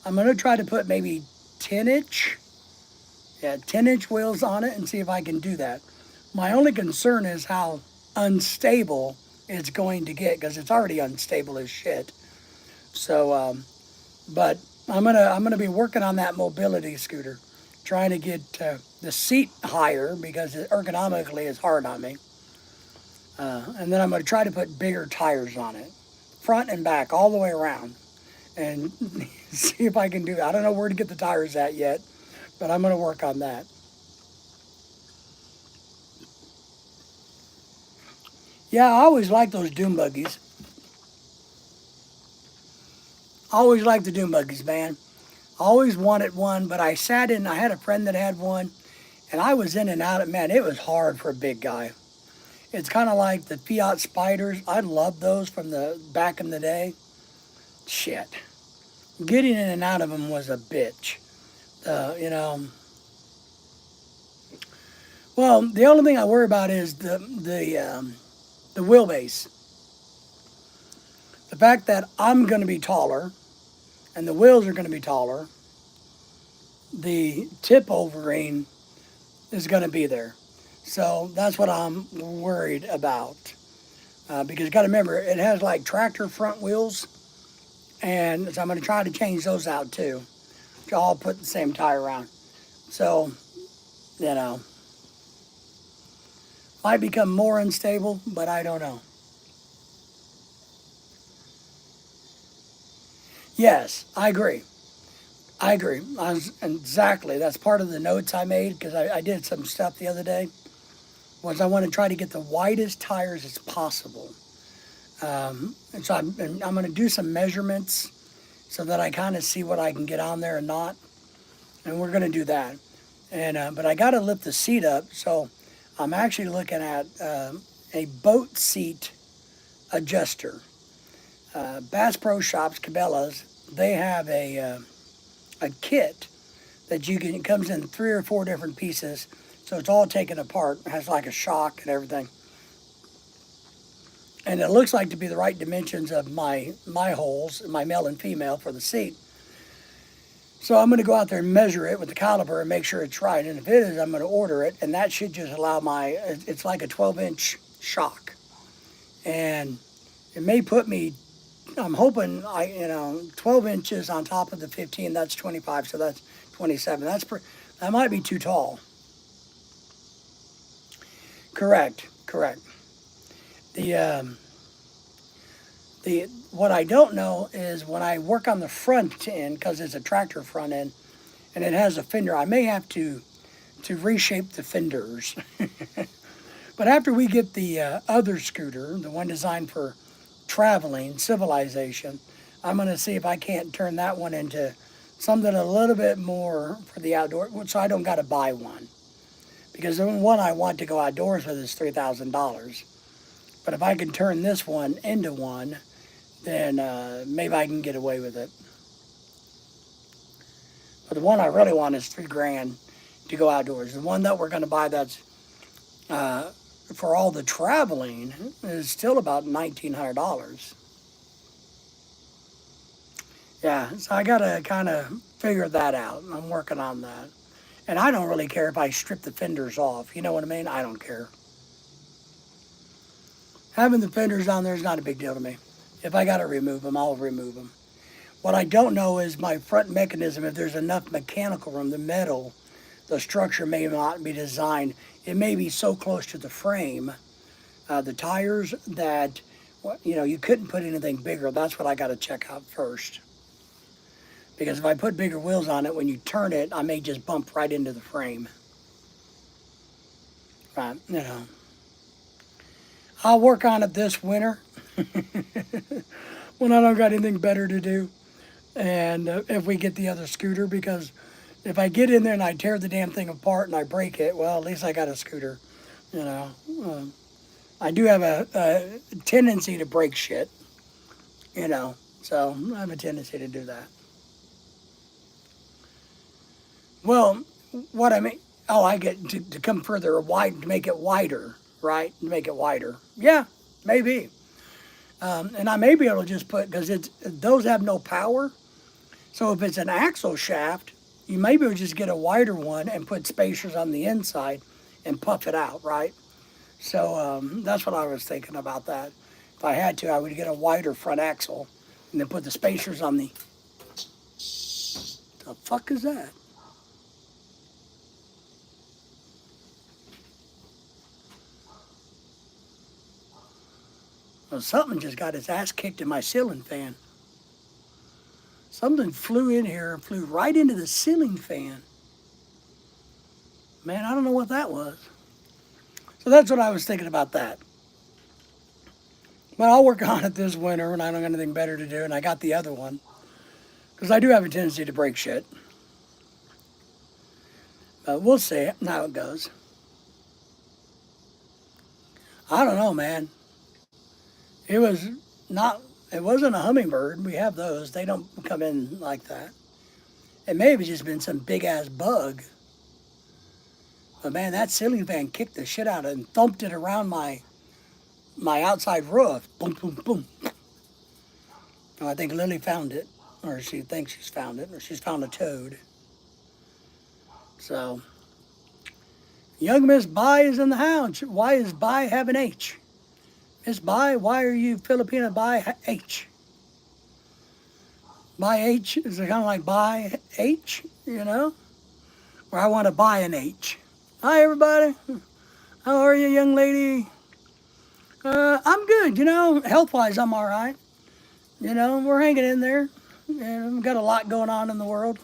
I'm going to try to put maybe 10-inch wheels on it and see if I can do that. My only concern is how unstable it's going to get, because it's already unstable as shit. So, but I'm gonna be working on that mobility scooter, trying to get the seat higher because it ergonomically is hard on me. And then I'm gonna try to put bigger tires on it, front and back, all the way around, and see if I can do that. I don't know where to get the tires at yet, but I'm gonna work on that. Yeah, I always like those dune buggies. Always liked the dune buggies, man. Always wanted one, but I had a friend that had one, and I was in and out of, man, it was hard for a big guy. It's kind of like the Fiat Spiders. I loved those from the back in the day. Shit. Getting in and out of them was a bitch. You know. Well, the only thing I worry about is the wheelbase. The fact that I'm going to be taller, and the wheels are going to be taller, the tip overing is going to be there. So that's what I'm worried about. Because you got to remember, it has like tractor front wheels, and so I'm going to try to change those out too. I'll put the same tire on. So, might become more unstable, but I don't know. Yes, I agree. Exactly. That's part of the notes I made, because I did some stuff the other day. Was I want to try to get the widest tires as possible. And so I'm going to do some measurements so that I kind of see what I can get on there and not. And we're going to do that. And but I got to lift the seat up, so I'm actually looking at a boat seat adjuster. Bass Pro Shops, Cabela's, they have a kit that it comes in 3 or 4 different pieces, so it's all taken apart. It has like a shock and everything. and it looks like to be the right dimensions of my holes, my male and female for the seat. So I'm going to go out there and measure it with the caliper and make sure it's right. And if it is, I'm going to order it, and that should just allow it's like a 12-inch shock. And it may put me, I'm hoping, 12 inches on top of the 15, that's 25, so that's 27. That might be too tall. Correct. The what I don't know is when I work on the front end, because it's a tractor front end, and it has a fender, I may have to reshape the fenders. But after we get the other scooter, the one designed for traveling, civilization, I'm going to see if I can't turn that one into something a little bit more for the outdoor, so I don't got to buy one. Because the one I want to go outdoors with is $3,000. But if I can turn this one into one, then maybe I can get away with it. But the one I really want is $3,000 to go outdoors. The one that we're going to buy that's for all the traveling is still about $1,900. Yeah, so I got to kind of figure that out. I'm working on that. And I don't really care if I strip the fenders off. You know what I mean? I don't care. Having the fenders on there is not a big deal to me. If I got to remove them, I'll remove them. What I don't know is my front mechanism, if there's enough mechanical room, the metal, the structure may not be designed. It may be so close to the frame, the tires, that you couldn't put anything bigger. That's what I got to check out first. Because if I put bigger wheels on it, when you turn it, I may just bump right into the frame. Right, I'll work on it this winter when I don't got anything better to do. And if we get the other scooter, because if I get in there and I tear the damn thing apart and I break it, well, at least I got a scooter. I do have a tendency to break shit, so I have a tendency to do that. Well, what I mean, I get to come further wide, to make it wider, right? To make it wider. Yeah, maybe. And I may be able to just put, because those have no power. So if it's an axle shaft, you may be able to just get a wider one and put spacers on the inside and puff it out, right? So that's what I was thinking about that. If I had to, I would get a wider front axle and then put the spacers on the fuck is that? Well, something just got its ass kicked in my ceiling fan. Something flew in here and flew right into the ceiling fan. Man, I don't know what that was. So that's what I was thinking about that. But I'll work on it this winter when I don't got anything better to do, and I got the other one. Because I do have a tendency to break shit. But we'll see how it goes. I don't know, man. It wasn't a hummingbird. We have those. They don't come in like that. It may have just been some big-ass bug. But, man, that ceiling fan kicked the shit out of it and thumped it around my outside roof. Boom, boom, boom. I think Lily found it. Or she thinks she's found it. Or she's found a toad. So, young Miss Bai is in the house. Why is Bai have an H? Miss Bai, why are you Filipina Bai H? Bai H is kind of like Bai H, Or I want to buy an H. Hi, everybody. How are you, young lady? I'm good, Health-wise, I'm all right. We're hanging in there. And we've got a lot going on in the world.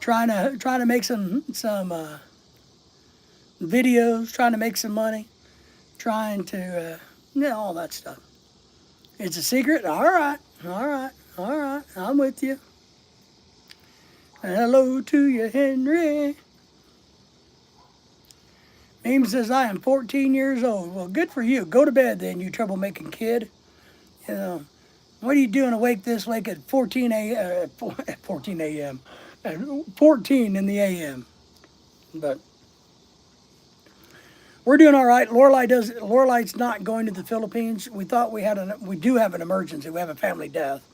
Trying to make some videos, trying to make some money. Trying to, all that stuff. It's a secret? All right. I'm with you. Hello to you, Henry. Meme says, I am 14 years old. Well, good for you. Go to bed then, you troublemaking kid. What are you doing awake this late at 14 a.m.? 14 in the a.m. But we're doing all right. Lorelei's not going to the Philippines. We thought we do have an emergency. We have a family death.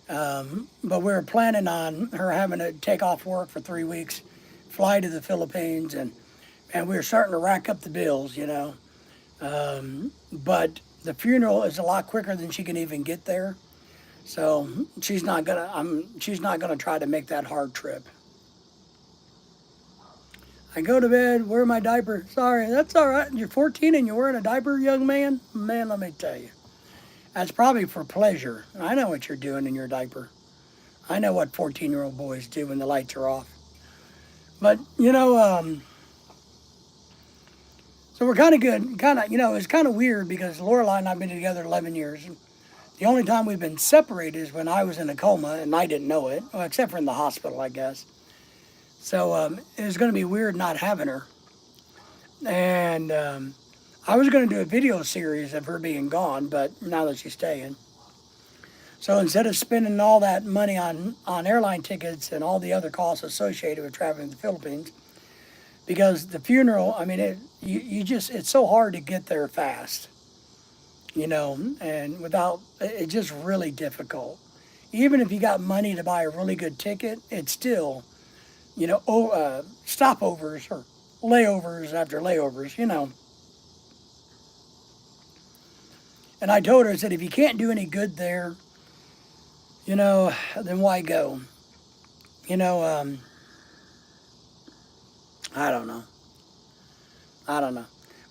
But we were planning on her having to take off work for 3 weeks, fly to the Philippines, and we were starting to rack up the bills, you know. But the funeral is a lot quicker than she can even get there. So she's not gonna try to make that hard trip. I go to bed, wear my diaper. Sorry, that's all right. You're 14 and you're wearing a diaper, young man? Man, let me tell you. That's probably for pleasure. I know what you're doing in your diaper. I know what 14-year-old boys do when the lights are off. But, so we're kind of good. It's kind of weird because Lorelai and I have been together 11 years. The only time we've been separated is when I was in a coma and I didn't know it, well, except for in the hospital, I guess. So it was going to be weird not having her. And I was going to do a video series of her being gone, but now that she's staying. So instead of spending all that money on airline tickets and all the other costs associated with traveling to the Philippines, because the funeral, I mean, it's so hard to get there fast, and it's just really difficult. Even if you got money to buy a really good ticket, it's still, stopovers or layovers after layovers. And I told her, I said, if you can't do any good there, then why go? I don't know.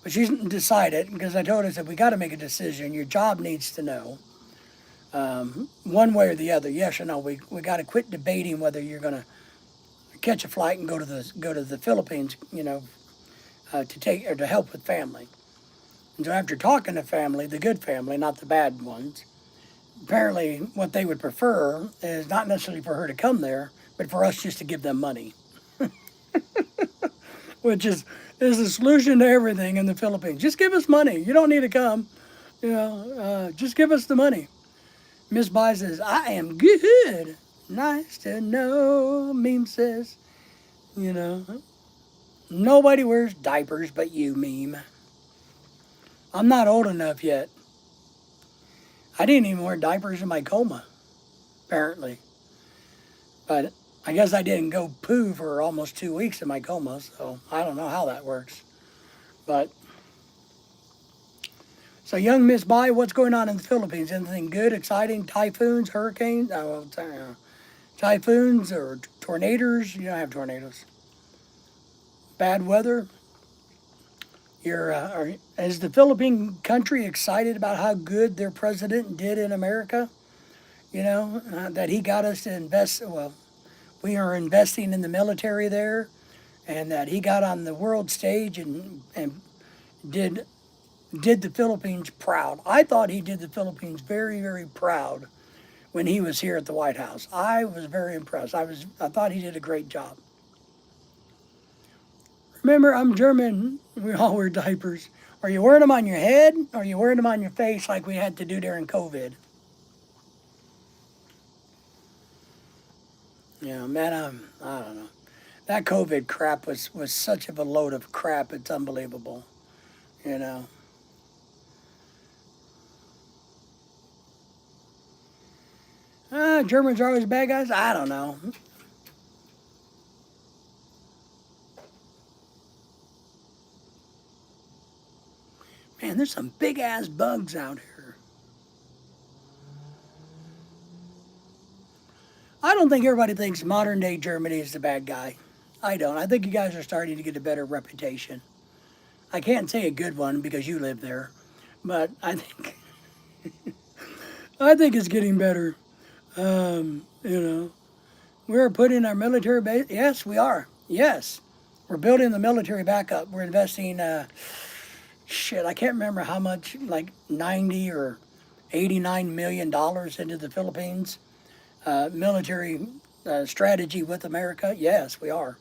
But she's decided, because I told her, I said, we got to make a decision. Your job needs to know one way or the other, yes or no. We got to quit debating whether you're going to catch a flight and go to the Philippines, to help with family. And so after talking to family, the good family, not the bad ones, apparently what they would prefer is not necessarily for her to come there, but for us just to give them money. Which is the solution to everything in the Philippines. Just give us money. You don't need to come. Just give us the money. Miss Bai says, I am good. Nice to know. Meme says, nobody wears diapers but you, Meme. I'm not old enough yet. I didn't even wear diapers in my coma, apparently. But I guess I didn't go poo for almost 2 weeks in my coma, so I don't know how that works. But, so young Miss Bai, what's going on in the Philippines? Anything good, exciting? Typhoons, hurricanes? Typhoons or tornadoes? You don't have tornadoes. Bad weather? Is the Philippine country excited about how good their president did in America? That he got us to invest, well, we are investing in the military there, and that he got on the world stage and did the Philippines proud. I thought he did the Philippines very, very proud when he was here at the White House. I was very impressed. I thought he did a great job. Remember, I'm German. We all wear diapers. Are you wearing them on your head, or are you wearing them on your face like we had to do during COVID? Yeah, man, I don't know. That COVID crap was such of a load of crap. It's unbelievable, Germans are always bad guys? I don't know. Man, there's some big-ass bugs out here. I don't think everybody thinks modern-day Germany is the bad guy. I don't. I think you guys are starting to get a better reputation. I can't say a good one because you live there, but I think it's getting better. We're putting our military base. Yes, we are. Yes, we're building the military back up. We're investing. I can't remember how much, like 90 or 89 million dollars into the Philippines. Military strategy with America. Yes, we are.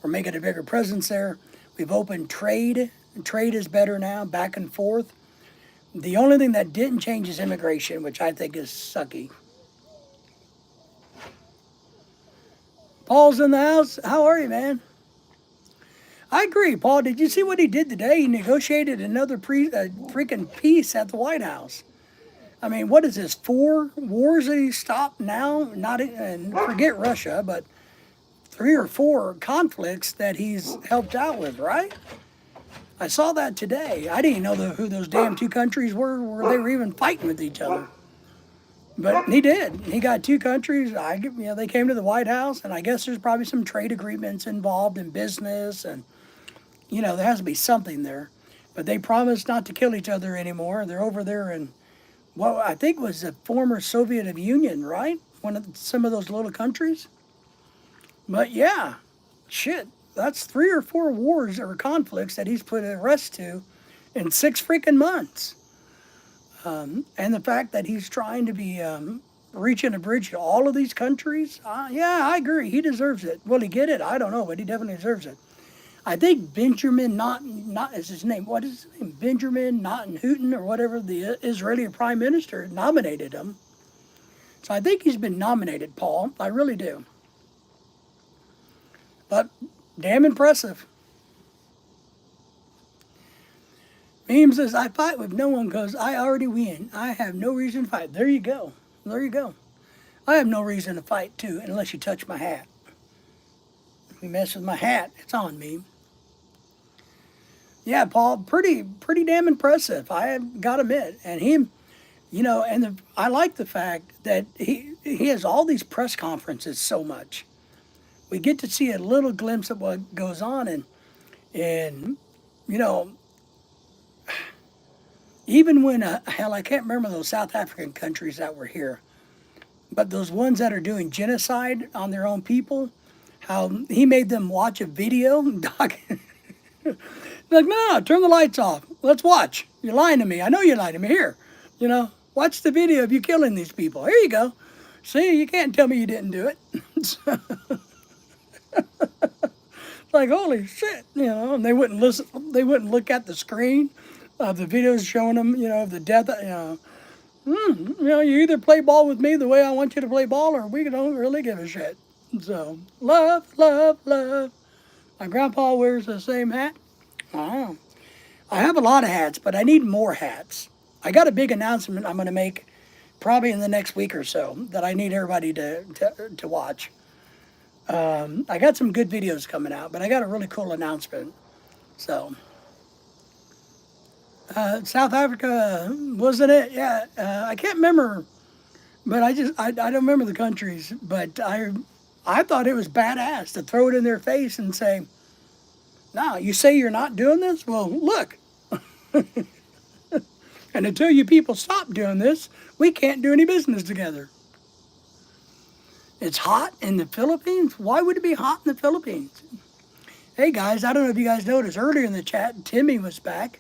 We're making a bigger presence there. We've opened trade. Trade is better now, back and forth. The only thing that didn't change is immigration, which I think is sucky. Paul's in the house. How are you, man? I agree, Paul. Did you see what he did today? He negotiated another freaking peace at the White House. I mean, what is this? 4 wars that he stopped now? Not and forget Russia, but 3 or 4 conflicts that he's helped out with, right? I saw that today. I didn't know who those damn 2 countries were, where they were even fighting with each other. But he did. He got 2 countries. They came to the White House, and I guess there's probably some trade agreements involved in business, and there has to be something there. But they promised not to kill each other anymore. They're over there in what I think was the former Soviet Union, right? Some of those little countries. But yeah, shit, that's 3 or 4 wars or conflicts that he's put a rest to in 6 freaking months. And the fact that he's trying to be reaching a bridge to all of these countries, yeah, I agree. He deserves it. Will he get it? I don't know, but he definitely deserves it. I think Benjamin not is his name. What is his name? Benjamin Netanyahu or whatever, the Israeli prime minister, nominated him. So I think he's been nominated, Paul. I really do. But damn impressive. Meme says, I fight with no one because I already win. I have no reason to fight. There you go. There you go. I have no reason to fight, too, unless you touch my hat. If you mess with my hat, it's on me. Yeah, Paul, pretty damn impressive. I have got to admit. And him, I like the fact that he has all these press conferences so much. We get to see a little glimpse of what goes on, and even when, hell, I can't remember those South African countries that were here, but those ones that are doing genocide on their own people, how he made them watch a video. Like, no, turn the lights off. Let's watch. You're lying to me. I know you're lying to me. Here, watch the video of you killing these people. Here you go. See, you can't tell me you didn't do it. It's like, holy shit, and they wouldn't listen. They wouldn't look at the screen of the videos showing them, of the death, you either play ball with me the way I want you to play ball, or we don't really give a shit. So, love, love, love. My grandpa wears the same hat. I have a lot of hats, but I need more hats. I got a big announcement I'm going to make probably in the next week or so that I need everybody to watch. I got some good videos coming out, but I got a really cool announcement. So, South Africa, wasn't it? Yeah, I can't remember, but I don't remember the countries, but I thought it was badass to throw it in their face and say, no, you say you're not doing this? Well, look. And until you people stop doing this, we can't do any business together. It's hot in the Philippines? Why would it be hot in the Philippines? Hey guys, I don't know if you guys noticed earlier in the chat, Timmy was back.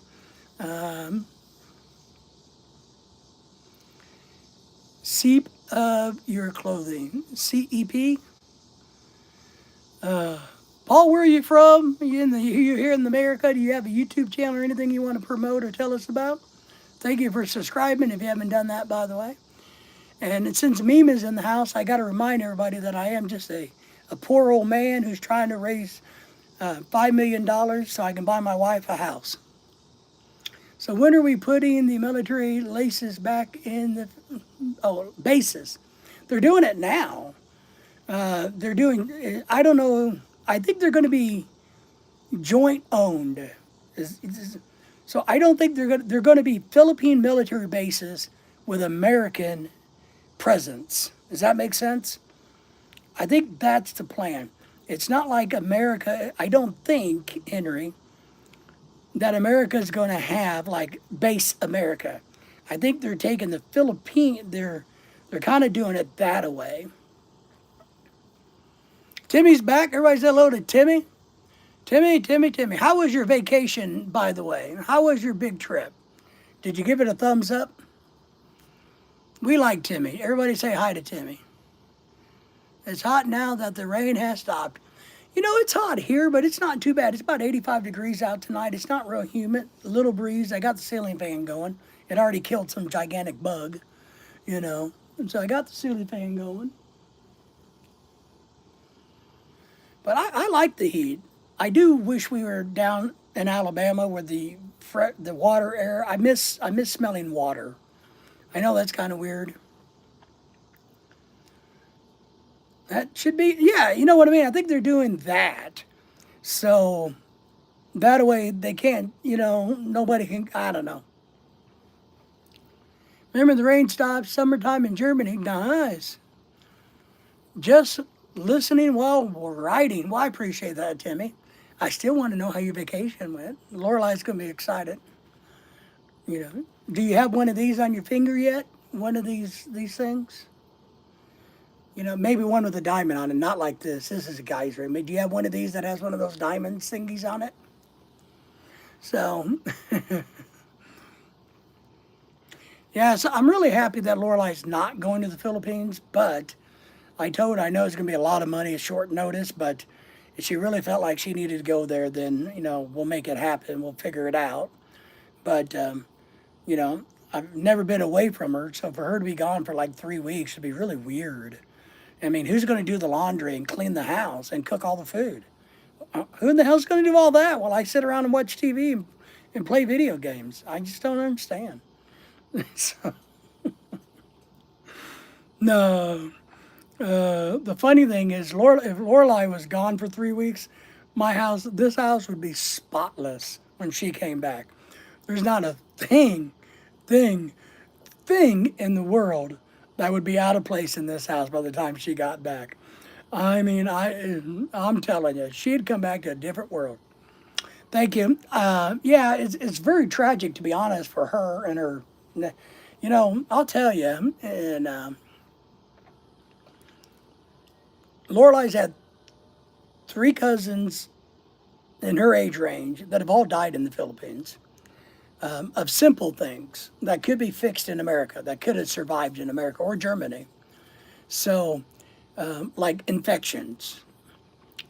Seep of your clothing. CEP. Paul, where are you from? You're here in America. Do you have a YouTube channel or anything you want to promote or tell us about? Thank you for subscribing if you haven't done that, by the way. And since Meme is in the house, I got to remind everybody that I am just a poor old man who's trying to raise $5 million so I can buy my wife a house. So when are we putting the military laces back in the bases? They're doing it now. They're doing, I don't know, I think they're going to be joint owned. So I don't think they're going to be Philippine military bases with American presence. Does that make sense? I think that's the plan. It's not like America, I don't think, Henry, that America is going to have like base America. I think they're taking the Philippine, they're kind of doing it that way. Timmy's back. Everybody say hello to Timmy. Timmy. How was your vacation, by the way? How was your big trip? Did you give it a thumbs up? We like Timmy. Everybody say hi to Timmy. It's hot now that the rain has stopped. It's hot here, but it's not too bad. It's about 85 degrees out tonight. It's not real humid. A little breeze. I got the ceiling fan going. It already killed some gigantic bug, And so I got the ceiling fan going. But I like the heat. I do wish we were down in Alabama where the water air. I miss smelling water. I know that's kind of weird. That should be, yeah, you know what I mean? I think they're doing that. So that way they can't, nobody can, I don't know. Remember the rain stops, summertime in Germany? Nice. Just listening while riding. Well, I appreciate that, Timmy. I still want to know how your vacation went. Lorelai's going to be excited. You know, do you have one of these on your finger yet? One of these things? Maybe one with a diamond on it, not like this. This is a guy's ring. Do you have one of these that has one of those diamond thingies on it? So, yeah, so I'm really happy that Lorelai's not going to the Philippines, but I told her I know it's going to be a lot of money at short notice, but if she really felt like she needed to go there, then, we'll make it happen. We'll figure it out. But, you know, I've never been away from her, so for her to be gone for like 3 weeks would be really weird. I mean, who's going to do the laundry and clean the house and cook all the food? Who in the hell's going to do all that while I sit around and watch TV and play video games? I just don't understand. So, no. The funny thing is, if Lorelai was gone for 3 weeks, this house would be spotless when she came back. There's not a thing, thing in the world that would be out of place in this house by the time she got back. I mean, I'm telling you, she'd come back to a different world. Thank you. Yeah, it's very tragic to be honest for her and her. I'll tell you, and Lorelai's had three cousins in her age range that have all died in the Philippines of simple things that could be fixed in America, that could have survived in America or Germany. So, like infections,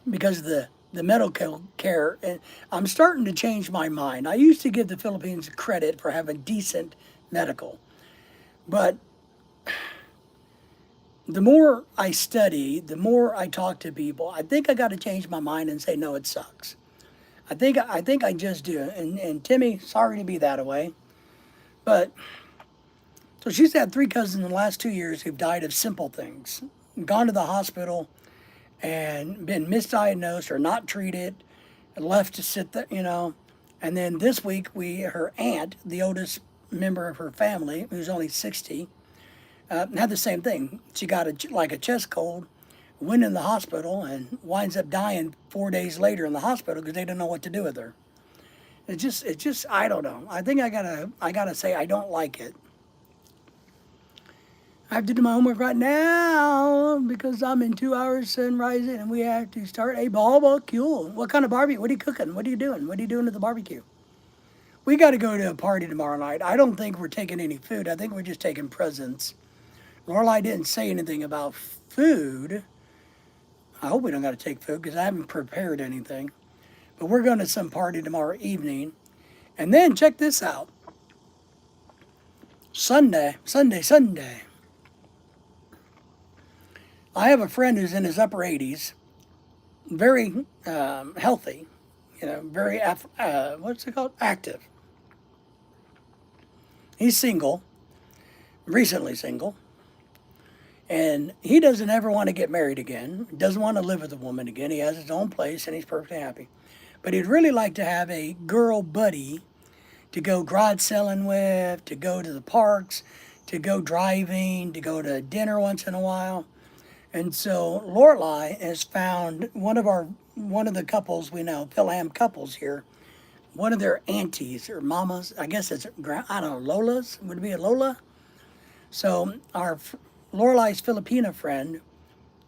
because the medical care. And I'm starting to change my mind. I used to give the Philippines credit for having decent medical, but the more I study, the more I talk to people, I think I got to change my mind and say no, it sucks. I think I just do. And Timmy, sorry to be that way, but so she's had three cousins in the last 2 years who've died of simple things, gone to the hospital and been misdiagnosed or not treated, left to sit there. And then this week, her aunt, the oldest member of her family, who's only 60, had the same thing. She got like a chest cold, went in the hospital, and winds up dying 4 days later in the hospital because they didn't know what to do with her. It just, I don't know. I think I gotta say I don't like it. I have to do my homework right now because I'm in 2 hours sunrise and we have to start a barbecue. What kind of barbecue? What are you cooking? What are you doing? What are you doing at the barbecue? We got to go to a party tomorrow night. I don't think we're taking any food. I think we're just taking presents. Lorelai didn't say anything about food. I hope we don't got to take food because I haven't prepared anything. But we're going to some party tomorrow evening. And then check this out. Sunday. I have a friend who's in his upper 80s, very healthy, very, what's it called? Active. He's single, recently single, and he doesn't ever want to get married again. He doesn't want to live with a woman again. He has his own place and he's perfectly happy. But he'd really like to have a girl buddy to go garage selling with, to go to the parks, to go driving, to go to dinner once in a while. And so Lorelai has found one of the couples we know, Philham couples here, one of their aunties or mamas. I guess it's I don't know, Lola's. Would it be a Lola? So our Lorelai's Filipina friend,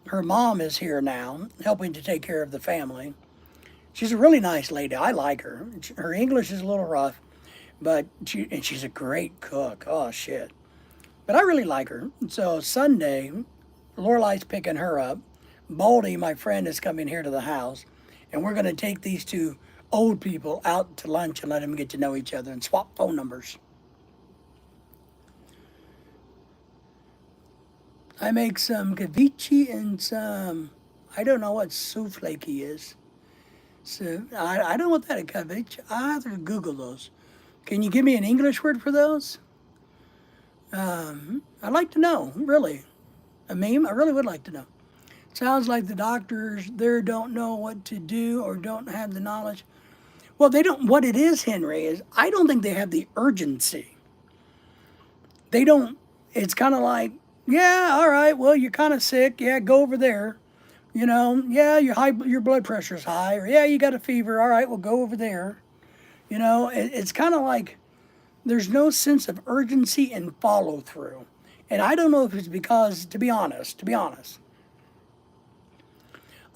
her mom is here now, helping to take care of the family. She's a really nice lady. I like her. Her English is a little rough, but she's a great cook. Oh shit! But I really like her. So Sunday, Lorelai's picking her up. Baldy, my friend, is coming here to the house, and we're going to take these two old people out to lunch and let them get to know each other and swap phone numbers. I make some ceviche and some, I don't know what souflaki is. So I don't know what that is. I have to Google those. Can you give me an English word for those? I'd like to know, really. A meme? I really would like to know. Sounds like the doctors there don't know what to do or don't have the knowledge. Well, they don't. What it is, Henry, is I don't think they have the urgency. They don't. It's kind of like, yeah, all right, well, you're kind of sick. Yeah, go over there. Yeah, your blood pressure's high, or yeah, you got a fever. All right, well, go over there. It's kind of like there's no sense of urgency and follow through. And I don't know if it's because, to be honest,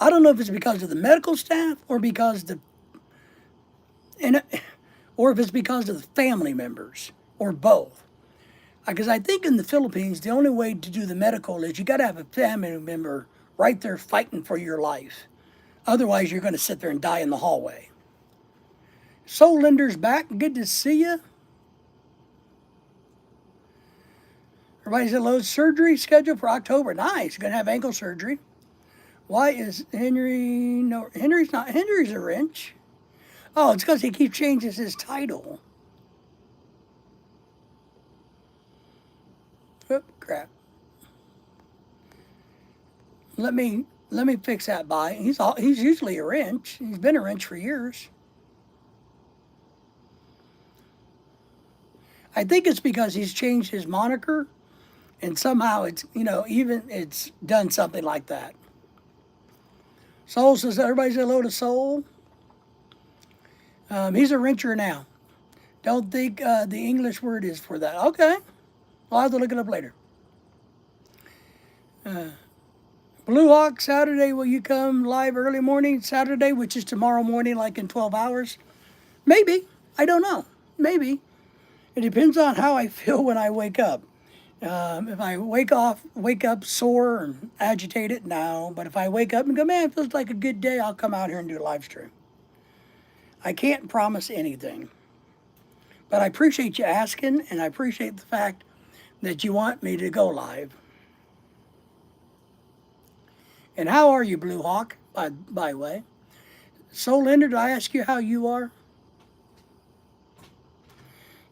I don't know if it's because of the medical staff or because and or if it's because of the family members or both. Because I think in the Philippines, the only way to do the medical is you got to have a family member right there fighting for your life. Otherwise, you're going to sit there and die in the hallway. Soul Lender's back. Good to see you. Everybody's at low surgery scheduled for October. Nice. Going to have ankle surgery. Why is Henry? No, Henry's not. Henry's a wrench. Oh, it's because he keeps changing his title. Oop, crap. Let me fix that by. He's usually a wrench. He's been a wrench for years. I think it's because he's changed his moniker, and somehow it's done something like that. Soul says everybody's hello to Soul. He's a wrencher now. Don't think the English word is for that. Okay, I'll have to look it up later. Blue Hawk, Saturday, will you come live early morning? Saturday, which is tomorrow morning, like in 12 hours? Maybe. I don't know. Maybe. It depends on how I feel when I wake up. If I wake up sore and agitated, no. But if I wake up and go, man, it feels like a good day, I'll come out here and do a live stream. I can't promise anything. But I appreciate you asking, and I appreciate the fact that you want me to go live. And how are you, Blue Hawk, by the way? Soul Ender, did I ask you how you are?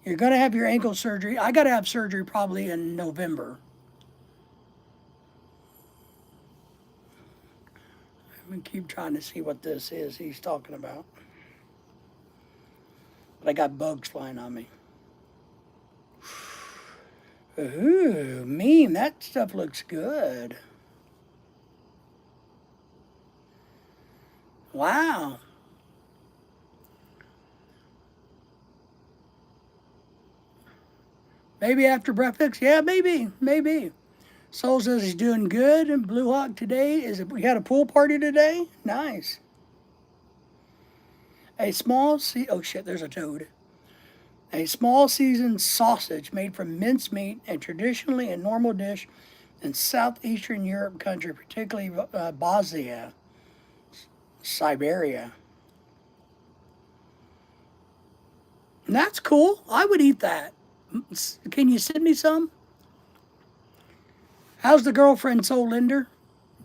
You're going to have your ankle surgery. I got to have surgery probably in November. I'm going to keep trying to see what this is he's talking about. But I got bugs flying on me. Ooh, meme. That stuff looks good. Wow. Maybe after breakfast? Yeah, maybe. Soul says he's doing good. And Blue Hawk today, we had a pool party today? Nice. Oh shit, there's a toad. A small seasoned sausage made from mincemeat and traditionally a normal dish in southeastern Europe country, particularly Bosnia, Siberia. And that's cool. I would eat that. Can you send me some? How's the girlfriend, Soul Linder?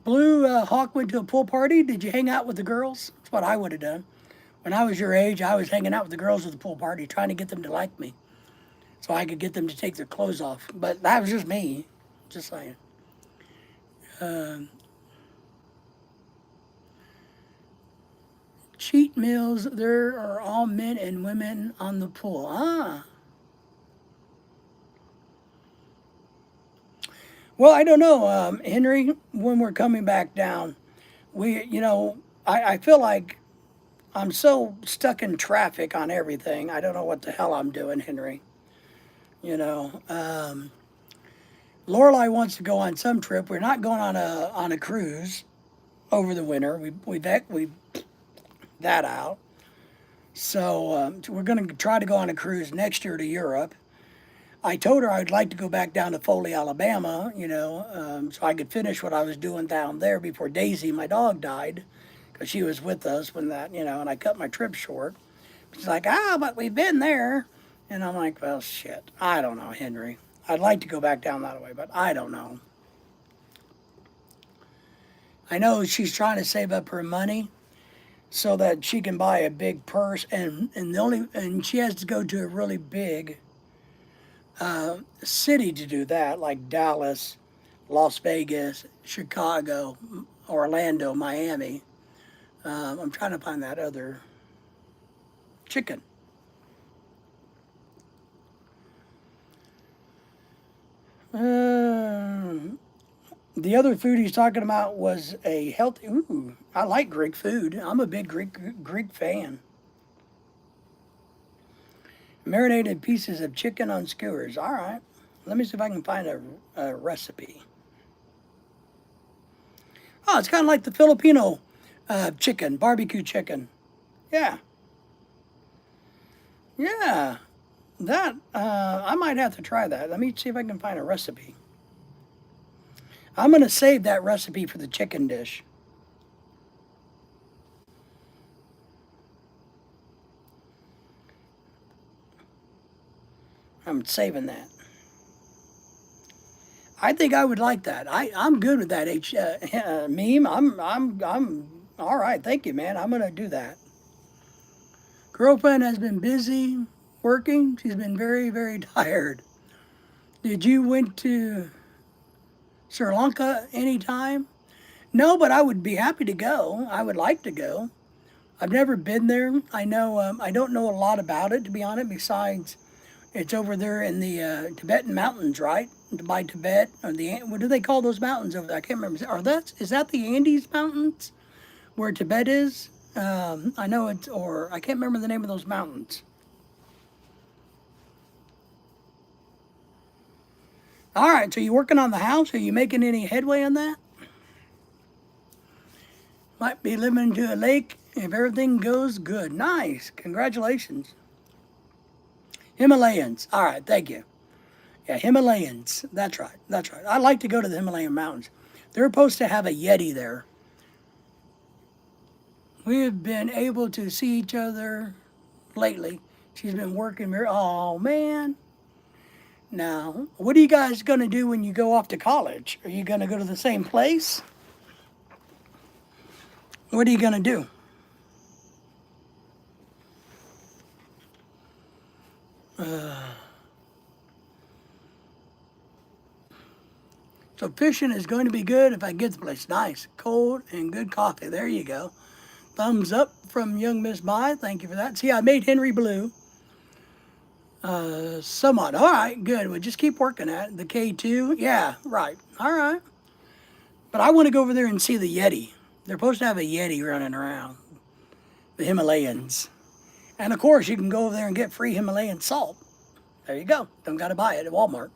Blue Hawk went to a pool party. Did you hang out with the girls? That's what I would have done. When I was your age, I was hanging out with the girls at the pool party, trying to get them to like me, so I could get them to take their clothes off. But that was just me. Just saying. Cheat meals. There are all men and women on the pool. Ah. Well, I don't know, Henry. When we're coming back down, I feel like I'm so stuck in traffic on everything. I don't know what the hell I'm doing, Henry. Lorelai wants to go on some trip. We're not going on a cruise over the winter. We that out. So we're going to try to go on a cruise next year to Europe. I told her I'd like to go back down to Foley, Alabama, so I could finish what I was doing down there before Daisy, my dog, died, because she was with us when that, and I cut my trip short. She's like, but we've been there. And I'm like, well, shit, I don't know, Henry. I'd like to go back down that way, but I don't know. I know she's trying to save up her money, so that she can buy a big purse, and she has to go to a really big city to do that, like Dallas, Las Vegas, Chicago, Orlando, Miami. I'm trying to find that other chicken. The other food he's talking about was a healthy. Ooh, I like Greek food. I'm a big Greek fan. Marinated pieces of chicken on skewers. All right. Let me see if I can find a recipe. Oh, it's kind of like the Filipino chicken, barbecue chicken. Yeah. Yeah. That, I might have to try that. Let me see if I can find a recipe. I'm going to save that recipe for the chicken dish. I'm saving that. I think I would like that. I'm good with that meme. I'm all right. Thank you, man. I'm gonna do that. Girlfriend has been busy working. She's been very, very tired. Did you went to Sri Lanka anytime? No, but I would be happy to go. I would like to go. I've never been there. I know. I don't know a lot about it, to be honest. Besides, it's over there in the Tibetan mountains, right? By Tibet, or what do they call those mountains over there? I can't remember. Is that the Andes Mountains where Tibet is? I know it's, or I can't remember the name of those mountains. All right, so you working on the house? Are you making any headway on that? Might be living to a lake if everything goes good. Nice, congratulations. Himalayans. All right, thank you. Yeah, Himalayans. That's right. That's right. I'd like to go to the Himalayan mountains. They're supposed to have a Yeti there. We have been able to see each other lately. She's been working very. Oh man. Now, what are you guys going to do when you go off to college? Are you going to go to the same place? What are you going to do? So fishing is going to be good if I get the place. Nice, cold, and good coffee. There you go. Thumbs up from young Miss Mai. Thank you for that. See, I made Henry blue. Somewhat. All right, good. We'll just keep working at it. The K2. Yeah, right. All right. But I want to go over there and see the Yeti. They're supposed to have a Yeti running around. The Himalayans. And of course, you can go over there and get free Himalayan salt. There you go. Don't got to buy it at Walmart.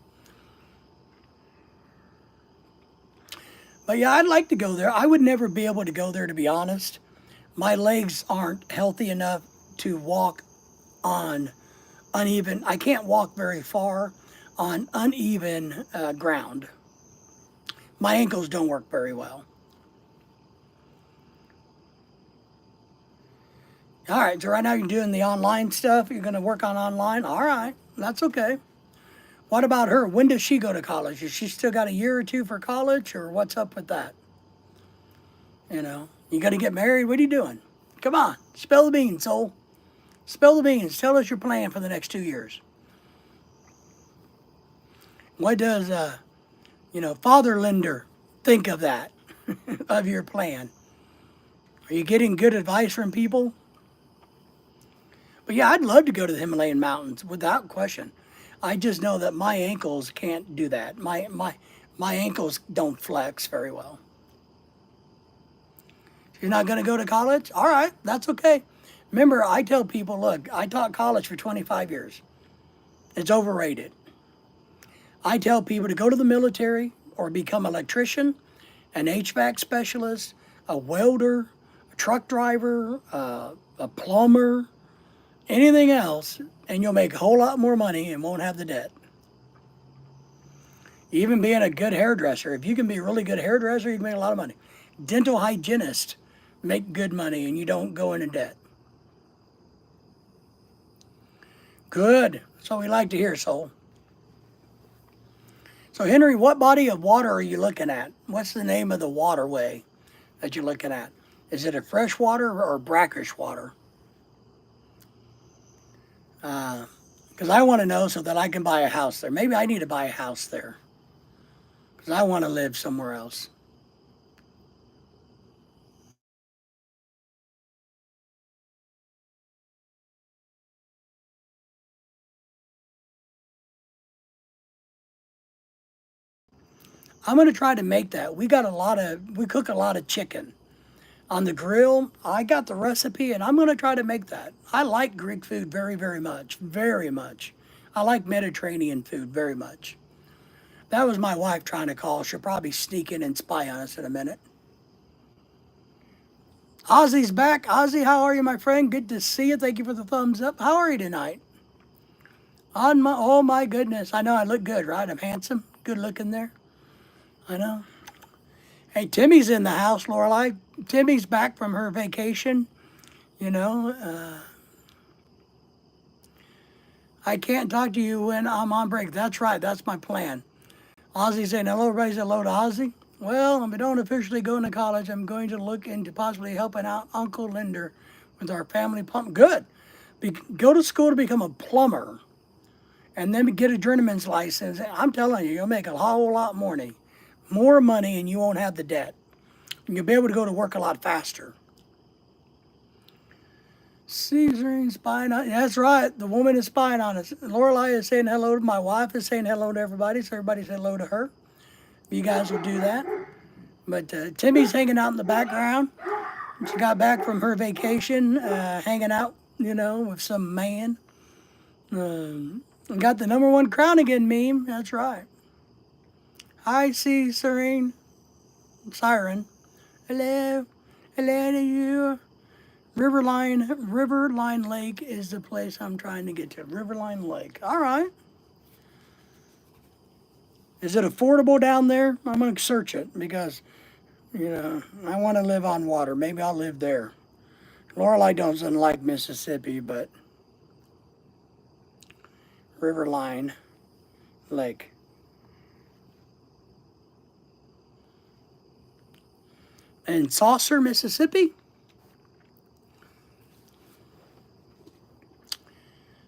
But yeah, I'd like to go there. I would never be able to go there, to be honest. My legs aren't healthy enough to walk on uneven. I can't walk very far on uneven ground. My ankles don't work very well. All right, so right now you're doing the online stuff. You're going to work on online. All right, that's okay. What about her? When does she go to college? Has she still got a year or two for college, or what's up with that? You know, you got to get married. What are you doing? Come on, spill the beans, soul. Spill the beans. Tell us your plan for the next 2 years. What does, Father Linder think of that, of your plan? Are you getting good advice from people? But yeah, I'd love to go to the Himalayan mountains without question. I just know that my ankles can't do that. My ankles don't flex very well. You're not going to go to college? All right, that's okay. Remember, I tell people, look, I taught college for 25 years. It's overrated. I tell people to go to the military or become an electrician, an HVAC specialist, a welder, a truck driver, a plumber, anything else, and you'll make a whole lot more money and won't have the debt. Even being a good hairdresser, if you can be a really good hairdresser, you can make a lot of money. Dental hygienist, make good money and you don't go into debt. Good. That's what we like to hear, soul. So, Henry, what body of water are you looking at? What's the name of the waterway that you're looking at? Is it a fresh water or brackish water? Because I want to know so that I can buy a house there. Maybe I need to buy a house there because I want to live somewhere else. I'm going to try to make that. We cook a lot of chicken on the grill. I got the recipe and I'm going to try to make that. I like Greek food very, very much. Very much. I like Mediterranean food very much. That was my wife trying to call. She'll probably sneak in and spy on us in a minute. Ozzy's back. Ozzy, how are you, my friend? Good to see you. Thank you for the thumbs up. How are you tonight? Oh my goodness. I know I look good, right? I'm handsome. Good looking there. I know. Hey, Timmy's in the house, Lorelai. Timmy's back from her vacation. You know, I can't talk to you when I'm on break. That's right. That's my plan. Ozzy saying hello. Everybody say hello to Ozzy. Well, if I don't officially go into college, I'm going to look into possibly helping out Uncle Linder with our family plumber. Good. Go to school to become a plumber and then get a journeyman's license. I'm telling you, you'll make a whole lot more money, and you won't have the debt. And you'll be able to go to work a lot faster. Caesarine spying on. That's right. The woman is spying on us. Lorelai is saying hello to my wife. Is saying hello to everybody. So everybody say hello to her. You guys will do that. But Timmy's hanging out in the background. She got back from her vacation, hanging out, with some man. Got the #1 crown again meme. That's right. Hi, Siren. Hello. Hello to you. Riverline Lake is the place I'm trying to get to. Riverline Lake. All right. Is it affordable down there? I'm going to search it because, I want to live on water. Maybe I'll live there. Lorelai doesn't like Mississippi, but Riverline Lake. In Saucer, Mississippi?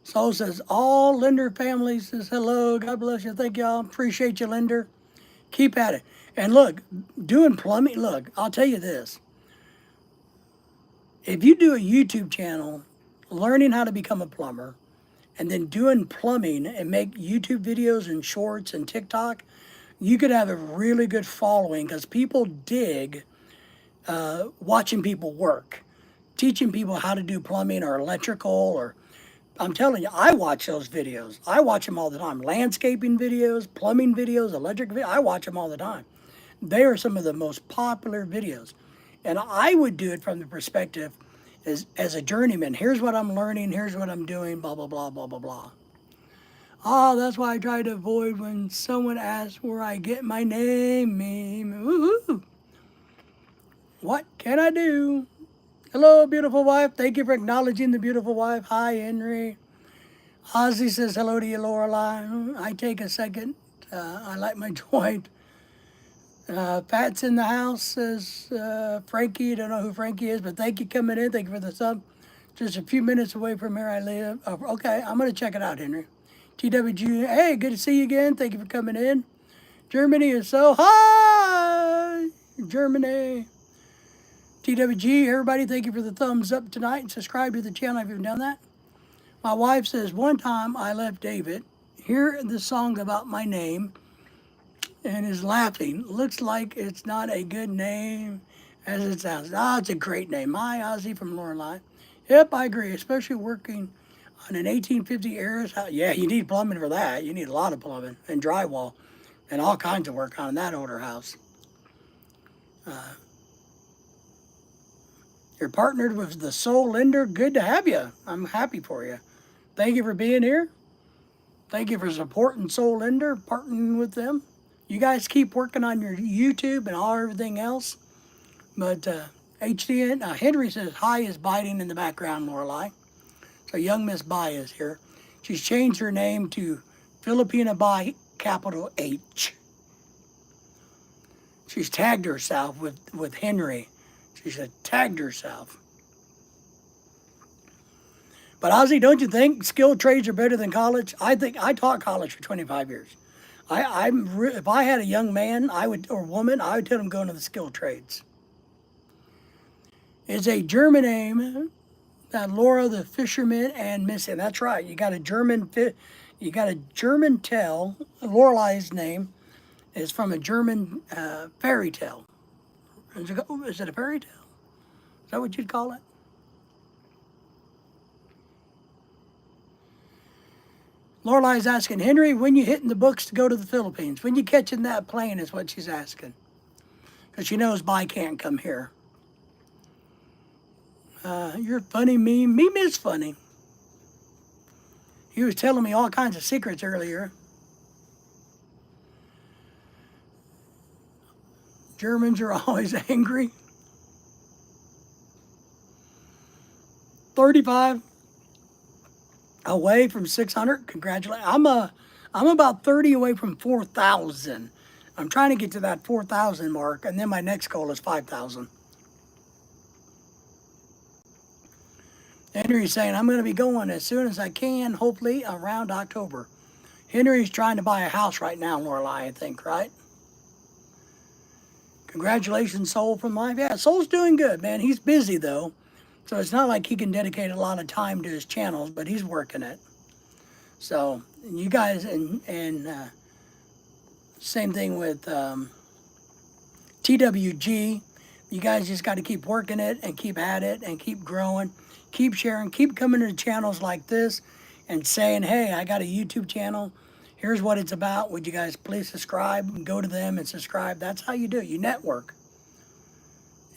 So says all Linder family says hello. God bless you. Thank y'all. Appreciate you, Linder. Keep at it. And look, doing plumbing, look, I'll tell you this. If you do a YouTube channel learning how to become a plumber and then doing plumbing and make YouTube videos and shorts and TikTok, you could have a really good following because people dig watching people work, teaching people how to do plumbing or electrical or I'm telling you, I watch those videos. I watch them all the time. Landscaping videos, plumbing videos, electric videos. I watch them all the time. They are some of the most popular videos. And I would do it from the perspective as a journeyman. Here's what I'm learning. Here's what I'm doing. Blah, blah, blah, blah, blah, blah. Oh, that's why I try to avoid when someone asks where I get my name. Woo-hoo. What can I do? Hello, beautiful wife. Thank you for acknowledging the beautiful wife. Hi, Henry. Ozzy says hello to you, Lorelai. I take a second. I like my joint. Pat's in the house, says Frankie. Don't know who Frankie is, but thank you coming in. Thank you for the sub. Just a few minutes away from where I live. Oh, okay, I'm going to check it out, Henry. TWG, hey, good to see you again. Thank you for coming in. Germany is so high. Germany. TWG, everybody, thank you for the thumbs up tonight. Subscribe to the channel if you've done that. My wife says, one time I left David, hear the song about my name, and is laughing. Looks like it's not a good name as it sounds. It's a great name. Hi, Ozzy from Lorelei. Yep, I agree, especially working on an 1850 era house. Yeah, you need plumbing for that. You need a lot of plumbing and drywall and all kinds of work on that older house. You're partnered with the Soul Lender. Good to have you. I'm happy for you. Thank you for being here. Thank you for supporting Soul Lender, partnering with them. You guys keep working on your YouTube and all everything else. But HDN, Henry says, hi is biting in the background, Lorelai. So young Miss Bai is here. She's changed her name to Filipina Bai, capital H. She's tagged herself with Henry She said, tagged herself. But Ozzy, don't you think skilled trades are better than college? I think I taught college for 25 years. If I had a young man, or woman, I would tell them go into the skilled trades. It's a German name, Laura the fisherman and Missy. That's right. You got a German tale. Lorelai's name is from a German fairy tale. Is it a fairy tale? Is that what you'd call it? Lorelai's asking, Henry, when you hitting the books to go to the Philippines? When you catching that plane is what she's asking. Because she knows Bi can't come here. You're funny, Meme. Meme is funny. He was telling me all kinds of secrets earlier. Germans are always angry. 35 away from 600. Congratulations. I'm about 30 away from 4,000. I'm trying to get to that 4,000 mark, and then my next goal is 5,000. Henry's saying, I'm going to be going as soon as I can, hopefully around October. Henry's trying to buy a house right now, Lorelai, I think, right? Congratulations, Soul from Life. Yeah, Soul's doing good, man. He's busy, though. So it's not like he can dedicate a lot of time to his channels, but he's working it. So you guys, and same thing with TWG. You guys just got to keep working it and keep at it and keep growing. Keep sharing, keep coming to channels like this and saying, hey, I got a YouTube channel. Here's what it's about. Would you guys please subscribe? Go to them and subscribe. That's how you do it. You network.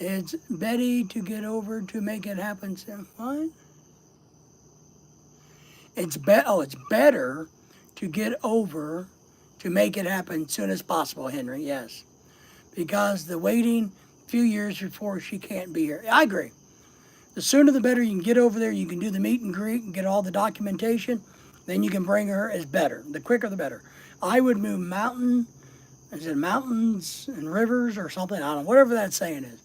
It's Betty to get over to make it happen. What? It's better to get over to make it happen as soon as possible, Henry. Yes. Because the waiting a few years before she can't be here. I agree. The sooner the better you can get over there, you can do the meet and greet and get all the documentation, then you can bring her is better. The quicker the better. I would move mountains and rivers or something, I don't know, whatever that saying is.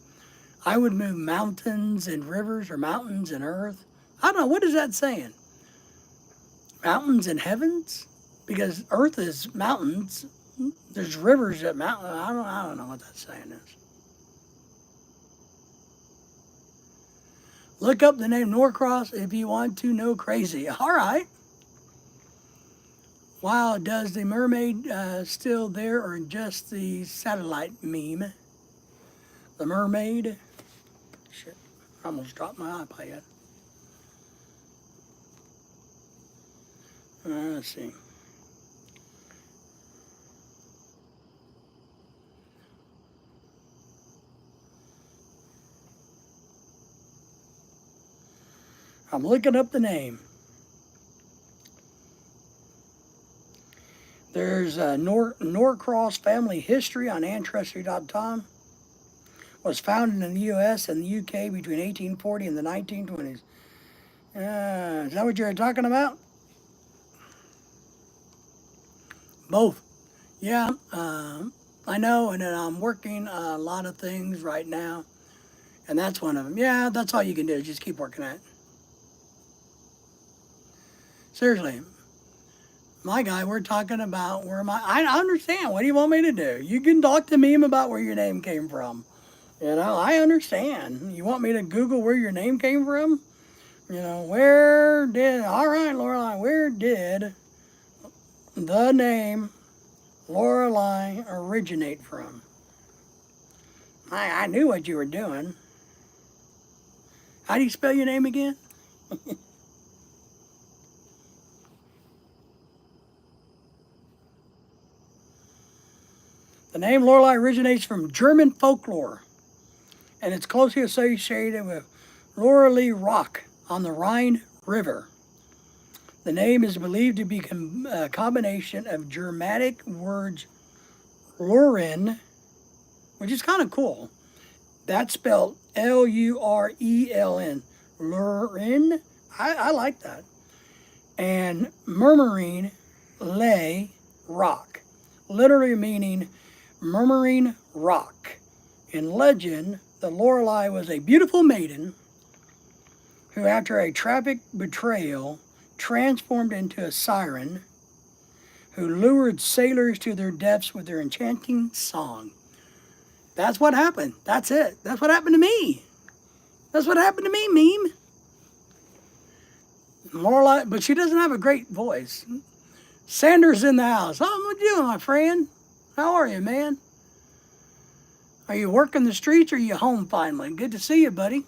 I would move mountains and rivers or mountains and earth. I don't know, what is that saying? Mountains and heavens? Because earth is mountains. There's rivers at mountains. I don't know what that saying is. Look up the name Norcross if you want to know crazy. All right. Wow, does the mermaid still there or just the satellite meme? The mermaid. Shit, I almost dropped my iPad. Let's see. I'm looking up the name. There's Norcross Family History on Ancestry.com. Was founded in the U.S. and the U.K. between 1840 and the 1920s. Is that what you're talking about? Both. Yeah, I know, and then I'm working a lot of things right now, and that's one of them. Yeah, that's all you can do, is just keep working at it. Seriously, my guy, we're talking about I understand. What do you want me to do? You can talk to me about where your name came from. You know, I understand. You want me to Google where your name came from? You know, all right, Lorelai, where did the name Lorelai originate from? I knew what you were doing. How do you spell your name again? The name Lorelei originates from German folklore, and it's closely associated with Lorelei Rock on the Rhine River. The name is believed to be a combination of Germanic words Luren, which is kind of cool. That's spelled L-U-R-E-L-N. Luren. I like that. And murmuring lay rock, literally meaning murmuring rock. In legend, that Lorelei was a beautiful maiden who, after a tragic betrayal, transformed into a siren who lured sailors to their deaths with their enchanting song. That's what happened. That's it. That's what happened to me. That's what happened to me, meme. Lorelei, but she doesn't have a great voice. Sanders in the house. Oh, what you doing, my friend? How are you, man? Are you working the streets or are you home finally? Good to see you, buddy.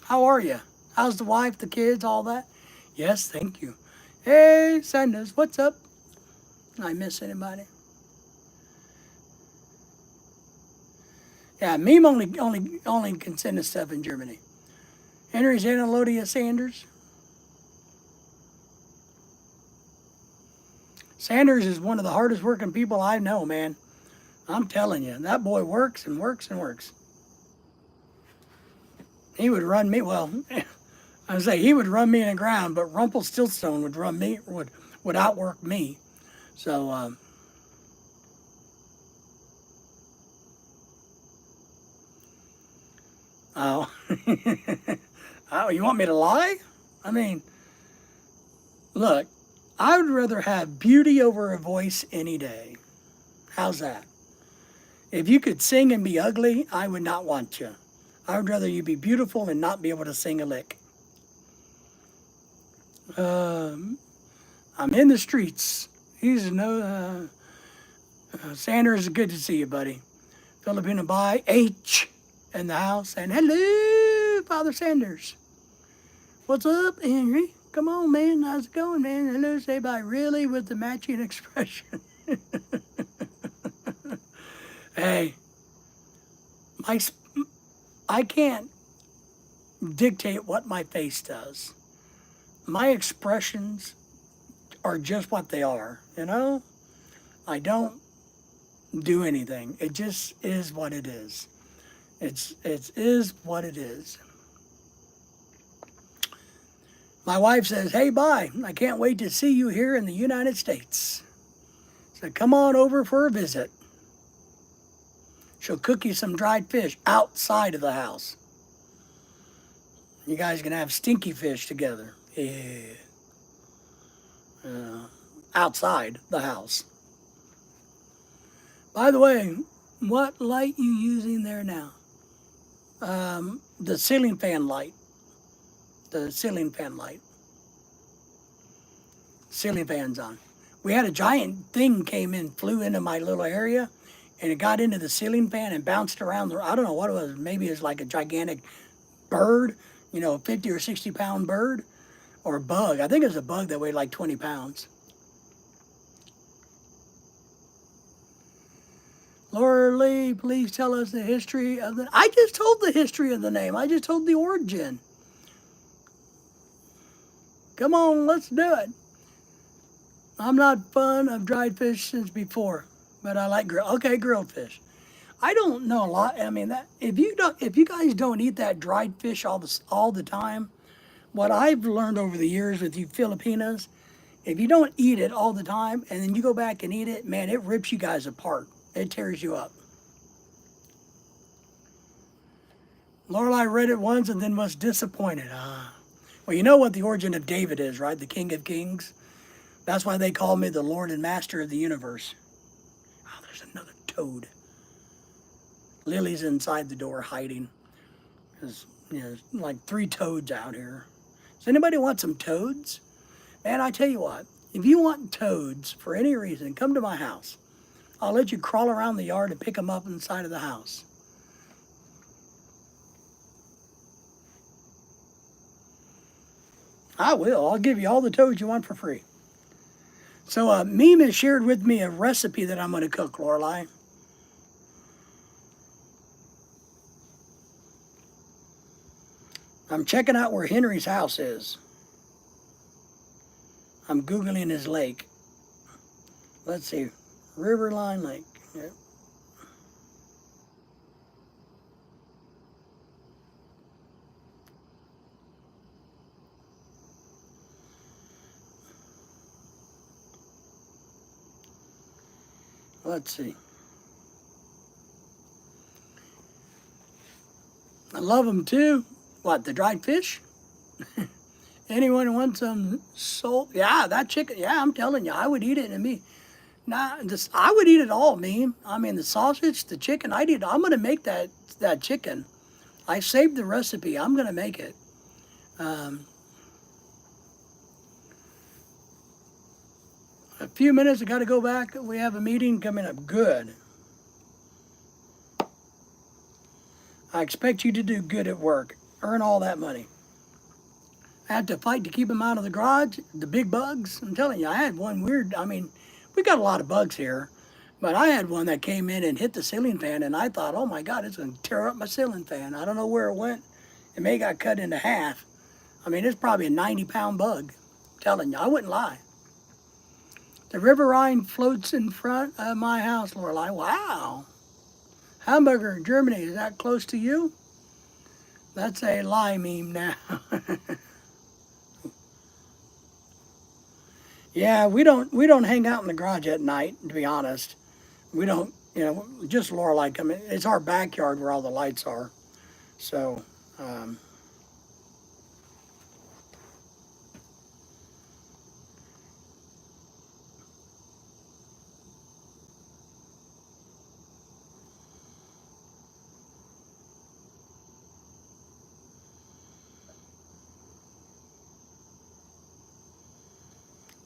How are you? How's the wife, the kids, all that? Yes, thank you. Hey, Sanders, what's up? Did I miss anybody? Yeah, meme only can send us stuff in Germany. Henry's Analodia Sanders. Sanders is one of the hardest working people I know, man. I'm telling you, that boy works and works and works. He would run me, well, I would say he would run me in the ground, but Rumpelstiltskin would outwork me. So, oh, oh, you want me to lie? I mean, look, I would rather have beauty over a voice any day. How's that? If you could sing and be ugly, I would not want you. I would rather you be beautiful and not be able to sing a lick. I'm in the streets. He's no, Sanders, good to see you, buddy. Filipina by H in the house. And hello, Father Sanders. What's up, Henry? Come on, man. How's it going, man? Hello, say bye. Really, with the matching expression. Hey, I can't dictate what my face does. My expressions are just what they are, you know? I don't do anything. It just is what it is. It is what it is. My wife says, hey, bye. I can't wait to see you here in the United States. So come on over for a visit. She'll cook you some dried fish outside of the house. You guys can have stinky fish together. Yeah. Outside the house. By the way, what light you using there now? The ceiling fan light. The ceiling fan light. Ceiling fan's on. We had a giant thing came in, flew into my little area, and it got into the ceiling fan and bounced around. I don't know what it was. Maybe it's like a gigantic bird, 50 or 60 pound bird or bug. I think it was a bug that weighed like 20 pounds. Laura Lee, please tell us the history of the... I just told the history of the name. I just told the origin. Come on, let's do it. I'm not fond of dried fish since before, but I like grilled fish. I don't know a lot. I mean, if you guys don't eat that dried fish all the time, what I've learned over the years with you Filipinas, if you don't eat it all the time and then you go back and eat it, man, it rips you guys apart. It tears you up. Lorelei read it once and then was disappointed. Well, you know what the origin of David is, right? The King of Kings. That's why they call me the Lord and Master of the universe. Oh, there's another toad. Lily's inside the door hiding. There's like 3 toads out here. Does anybody want some toads? Man, I tell you what, if you want toads for any reason, come to my house. I'll let you crawl around the yard and pick them up inside of the house. I will. I'll give you all the toads you want for free. So Meme has shared with me a recipe that I'm going to cook, Lorelei. I'm checking out where Henry's house is. I'm Googling his lake. Let's see. Riverline Lake. Yep. Let's see. I love them too. What, the dried fish? Anyone wants some salt? Yeah, that chicken. Yeah, I'm telling you, I would eat it. And me, nah, this I would eat it all. Me, I mean, the sausage, the chicken. I'd eat. I'm gonna make that chicken. I saved the recipe. I'm gonna make it. Um, a few minutes. I got to go back. We have a meeting coming up. Good. I expect you to do good at work. Earn all that money. I had to fight to keep them out of the garage. The big bugs. I'm telling you, I had one weird. I mean, we got a lot of bugs here, but I had one that came in and hit the ceiling fan, and I thought, oh my God, it's going to tear up my ceiling fan. I don't know where it went. It may got cut into half. I mean, it's probably a 90-pound bug. I'm telling you, I wouldn't lie. The river Rhine floats in front of my house, Lorelei. Wow. Hamburger, Germany, is that close to you? That's a lie meme now. Yeah, we don't hang out in the garage at night, to be honest. We don't, just Lorelei come in. It's our backyard where all the lights are. So, um,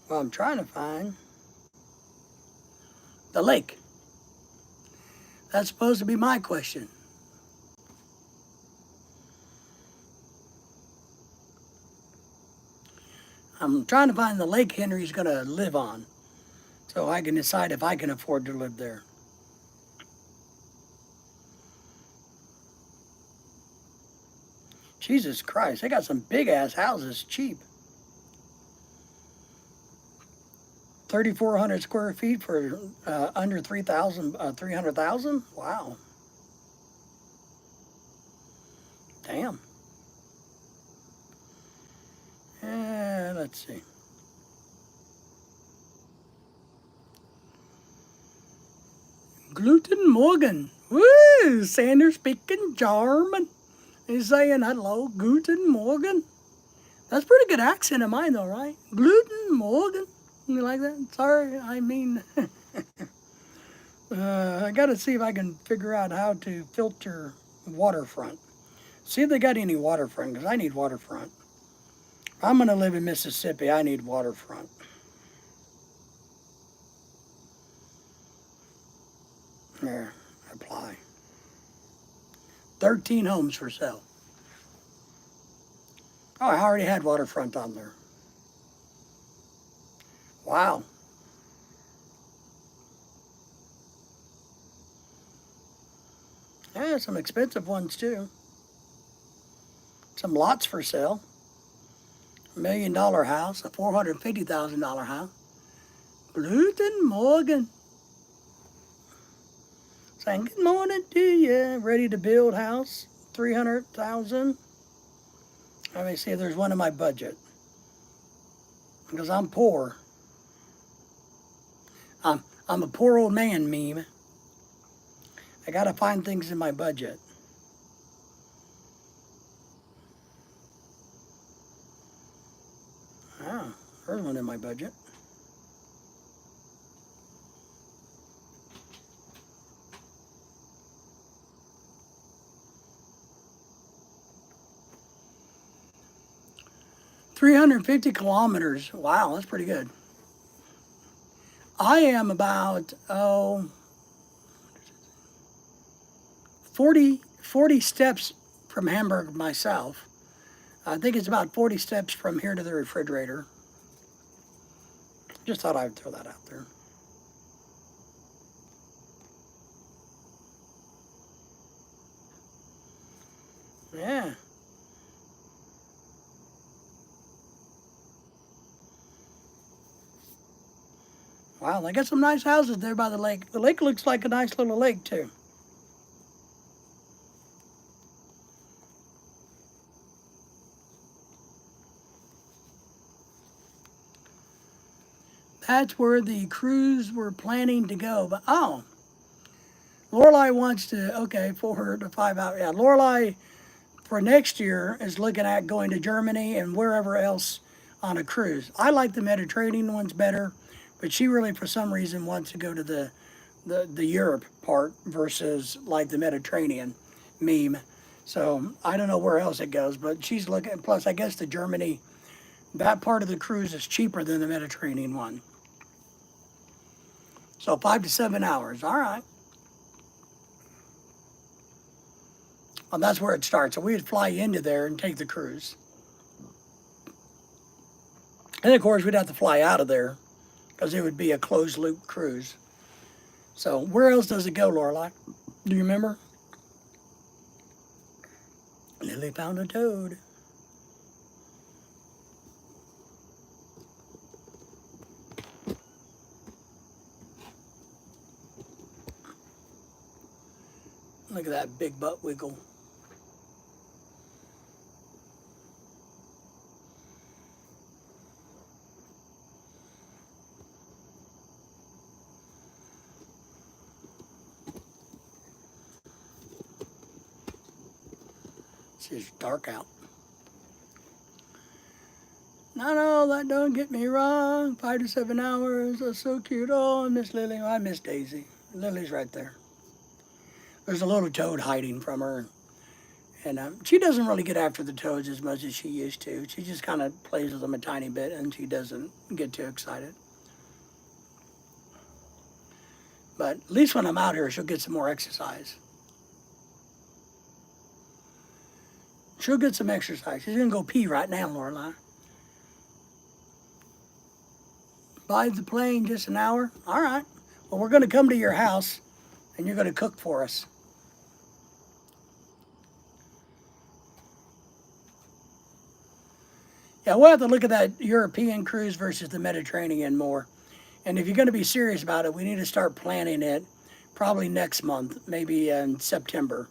well, I'm trying to find the lake. That's supposed to be my question. I'm trying to find the lake Henry's going to live on so I can decide if I can afford to live there. Jesus Christ, they got some big ass houses cheap. 3,400 square feet for under 3,000, 300,000? Wow. Damn. Let's see. Guten Morgen. Woo! Sanders speaking German. He's saying hello, Guten Morgen. That's pretty good accent of mine though, right? Guten Morgen. You like that? Sorry, I mean, I gotta see if I can figure out how to filter waterfront. See if they got any waterfront, because I need waterfront. I'm gonna live in Mississippi, I need waterfront. There, apply. 13 homes for sale. Oh, I already had waterfront on there. Wow. Yeah, some expensive ones too. Some lots for sale. $1 million house, a $450,000 house. Guten Morgen. Saying good morning to you. Ready to build house. 300,000. Let me see if there's one in my budget. Because I'm poor. I'm a poor old man meme. I gotta find things in my budget. Ah, there's one in my budget. $350 kilometers. Wow, that's pretty good. I am about 40 steps from Hamburg myself. I think it's about 40 steps from here to the refrigerator. Just thought I'd throw that out there. Yeah. Wow, they got some nice houses there by the lake. The lake looks like a nice little lake, too. That's where the crews were planning to go. But, oh, Lorelei wants to, okay, 4 to 5 hours. Yeah, Lorelei for next year is looking at going to Germany and wherever else on a cruise. I like the Mediterranean ones better, but she really, for some reason, wants to go to the Europe part versus like the Mediterranean meme. So I don't know where else it goes, but she's looking. Plus, I guess the Germany, that part of the cruise is cheaper than the Mediterranean one. So 5 to 7 hours. All right. Well, that's where it starts. So we would fly into there and take the cruise. And of course, we'd have to fly out of there because it would be a closed loop cruise. So where else does it go, Lorelai? Do you remember? Lily found a toad. Look at that big butt wiggle. It's just dark out. No, that don't get me wrong. 5 to 7 hours. That's so cute. Oh, I miss Lily. I miss Daisy. Lily's right there. There's a little toad hiding from her. And she doesn't really get after the toads as much as she used to. She just kind of plays with them a tiny bit, and she doesn't get too excited. But at least when I'm out here, she'll get some more exercise. She'll get some exercise. She's going to go pee right now, Lorelai. By the plane, just an hour? All right. Well, we're going to come to your house, and you're going to cook for us. Yeah, we'll have to look at that European cruise versus the Mediterranean more. And if you're going to be serious about it, we need to start planning it probably next month, maybe in September,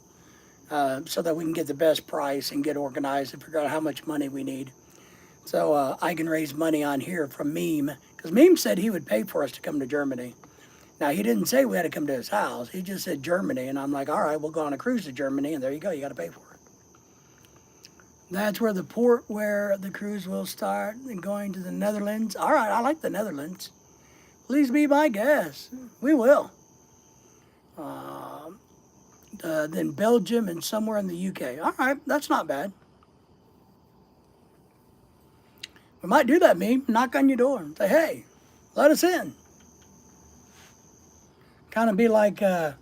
so that we can get the best price and get organized and figure out how much money we need. So I can raise money on here from Meme, because Meme said he would pay for us to come to Germany. Now, he didn't say we had to come to his house. He just said Germany, and I'm like, all right, we'll go on a cruise to Germany, and there you go, you got to pay for it. That's where the port where the cruise will start, and going to the Netherlands. All right, I like the Netherlands. Please be my guest. We will. Then Belgium and somewhere in the UK. All right, that's not bad. We might do that, Meme. Knock on your door and say, hey, let us in. Kind of be like a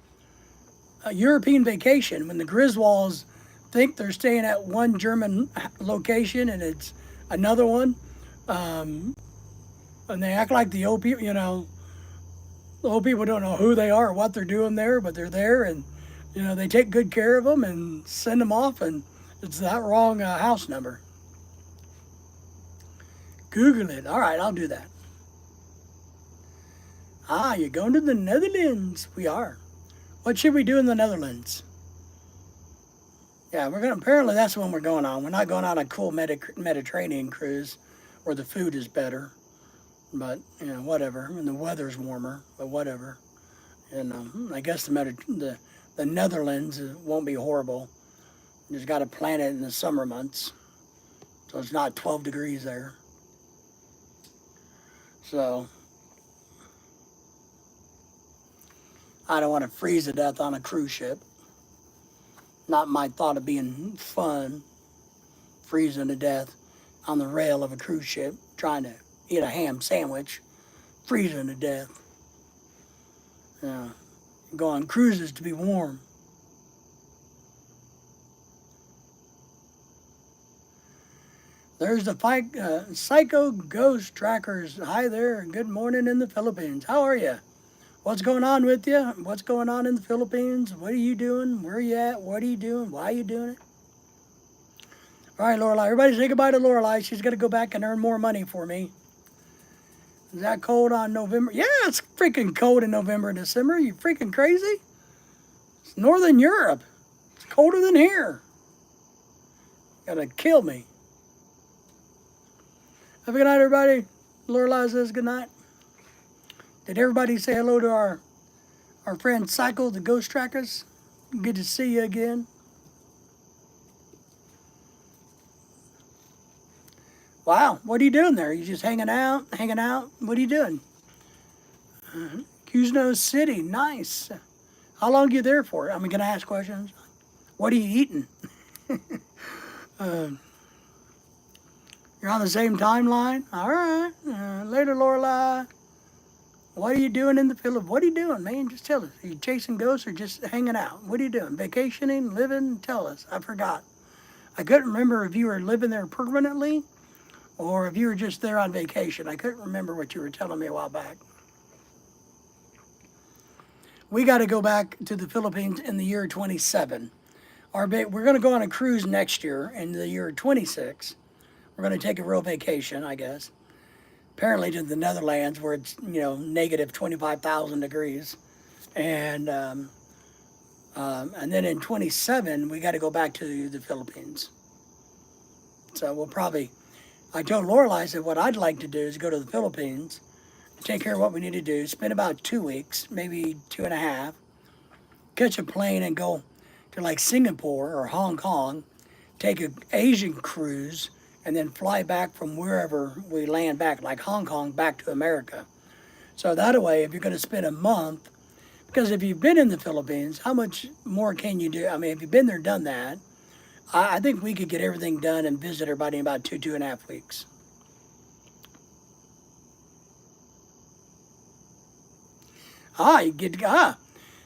European vacation when the Griswolds think they're staying at one German location and it's another one. And they act like the old people, the old people don't know who they are or what they're doing there, but they're there, and, they take good care of them and send them off, and it's that wrong house number. Google it. All right, I'll do that. You're going to the Netherlands. We are. What should we do in the Netherlands? Yeah, apparently that's the one we're going on. We're not going on a cool Mediterranean cruise where the food is better. But, whatever. And the weather's warmer, but whatever. And I guess the Netherlands won't be horrible. You just got to plan it in the summer months. So it's not 12 degrees there. So I don't want to freeze to death on a cruise ship. Not my thought of being fun, freezing to death on the rail of a cruise ship, trying to eat a ham sandwich, freezing to death. Go on cruises to be warm. There's the Psycho Ghost Trackers. Hi there, good morning in the Philippines. How are you? What's going on with you? What's going on in the Philippines? What are you doing? Where are you at? What are you doing? Why are you doing it? All right, Lorelai. Everybody say goodbye to Lorelai. She's got to go back and earn more money for me. Is that cold on November? Yeah, it's freaking cold in November and December. Are you freaking crazy? It's Northern Europe. It's colder than here. Gonna kill me. Have a good night, everybody. Lorelai says good night. Did everybody say hello to our friend Psycho, the Ghost Trackers? Good to see you again. Wow, what are you doing there? You just hanging out, hanging out? What are you doing? Cusno City, nice. How long are you there for? I'm going to ask questions. What are you eating? You're on the same timeline? All right. Later, Lorelai. What are you doing in the Philippines? What are you doing, man? Just tell us. Are you chasing ghosts or just hanging out? What are you doing? Vacationing? Living? Tell us. I forgot. I couldn't remember if you were living there permanently or if you were just there on vacation. I couldn't remember what you were telling me a while back. We got to go back to the Philippines in the year 27. We're going to go on a cruise next year in the year 26. We're going to take a real vacation, I guess. Apparently to the Netherlands where it's, negative 25,000 degrees. And then in 27, we got to go back to the Philippines. So we'll probably, I told Lorelai, I said, what I'd like to do is go to the Philippines, take care of what we need to do, spend about 2 weeks, maybe 2.5, catch a plane and go to like Singapore or Hong Kong, take an Asian cruise, and then fly back from wherever we land back, like Hong Kong, back to America. So that way, if you're going to spend a month, because if you've been in the Philippines, how much more can you do? I mean, if you've been there, done that, I think we could get everything done and visit everybody in about 2.5 weeks.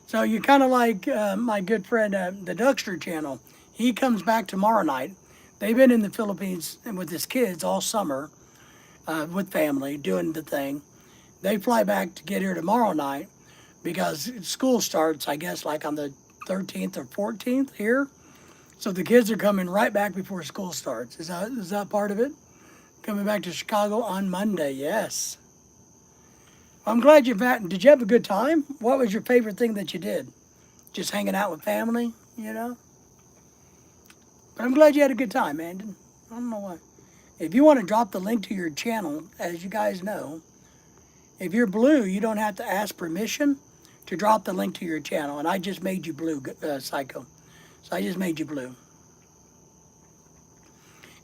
So you're kind of like my good friend, the Duckster channel. He comes back tomorrow night. They've been in the Philippines with his kids all summer with family doing the thing. They fly back to get here tomorrow night because school starts, I guess, like on the 13th or 14th here. So the kids are coming right back before school starts. Is that part of it? Coming back to Chicago on Monday, yes. I'm glad you're back. Did you have a good time? What was your favorite thing that you did? Just hanging out with family, But I'm glad you had a good time, Andon. I don't know why. If you want to drop the link to your channel, as you guys know, if you're blue, you don't have to ask permission to drop the link to your channel. And I just made you blue, Psycho. So I just made you blue.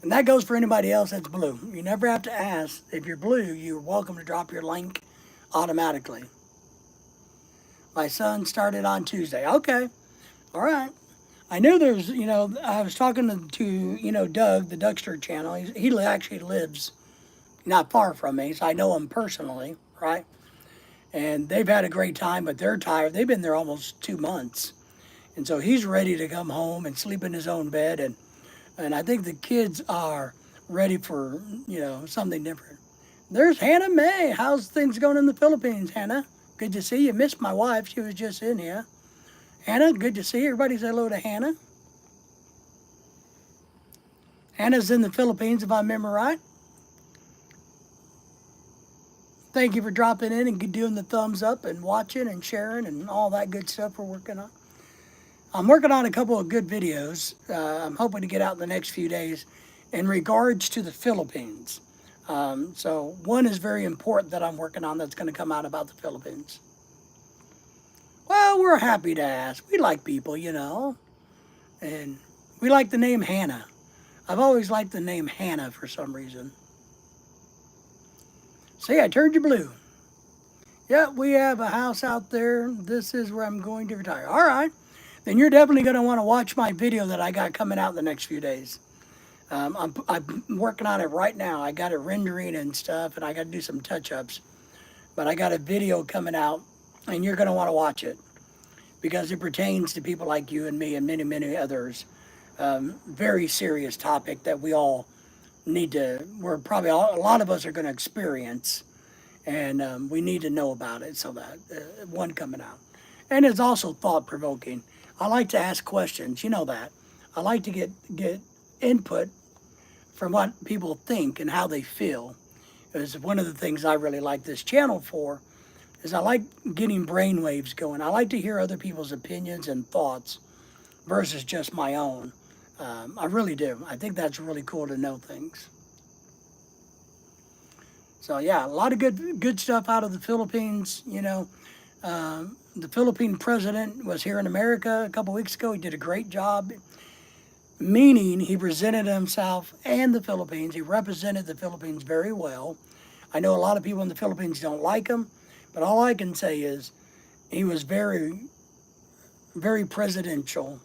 And that goes for anybody else that's blue. You never have to ask. If you're blue, you're welcome to drop your link automatically. My son started on Tuesday. Okay. All right. I knew there's, I was talking to Doug, the Duckster channel. He actually lives not far from me, so I know him personally, right? And they've had a great time, but they're tired. They've been there almost 2 months. And so he's ready to come home and sleep in his own bed. And I think the kids are ready for, something different. There's Hannah May. How's things going in the Philippines, Hannah? Good to see you. Missed my wife. She was just in here. Hannah, good to see you. Everybody say hello to Hannah. Hannah's in the Philippines, if I remember right. Thank you for dropping in and doing the thumbs up and watching and sharing and all that good stuff we're working on. I'm working on a couple of good videos. I'm hoping to get out in the next few days in regards to the Philippines. So one is very important that I'm working on that's going to come out about the Philippines. Well, we're happy to ask. We like people, and we like the name Hannah. I've always liked the name Hannah for some reason. See, I turned you blue. Yeah, we have a house out there. This is where I'm going to retire. All right. Then you're definitely going to want to watch my video that I got coming out in the next few days. I'm working on it right now. I got it rendering and stuff, and I got to do some touch-ups. But I got a video coming out, and you're going to want to watch it because it pertains to people like you and me and many, many others. Very serious topic that we all need to, we're probably, a lot of us are going to experience, and we need to know about it so that, one coming out. And it's also thought-provoking. I like to ask questions, you know that. I like to get input from what people think and how they feel. It's one of the things I really like this channel for, is I like getting brain waves going. I like to hear other people's opinions and thoughts versus just my own. I really do. I think that's really cool to know things. So yeah, a lot of good stuff out of the Philippines. The Philippine president was here in America a couple weeks ago. He did a great job. meaning he presented himself and the Philippines. He represented the Philippines very well. I know a lot of people in the Philippines don't like him, but all I can say is he was very, very presidential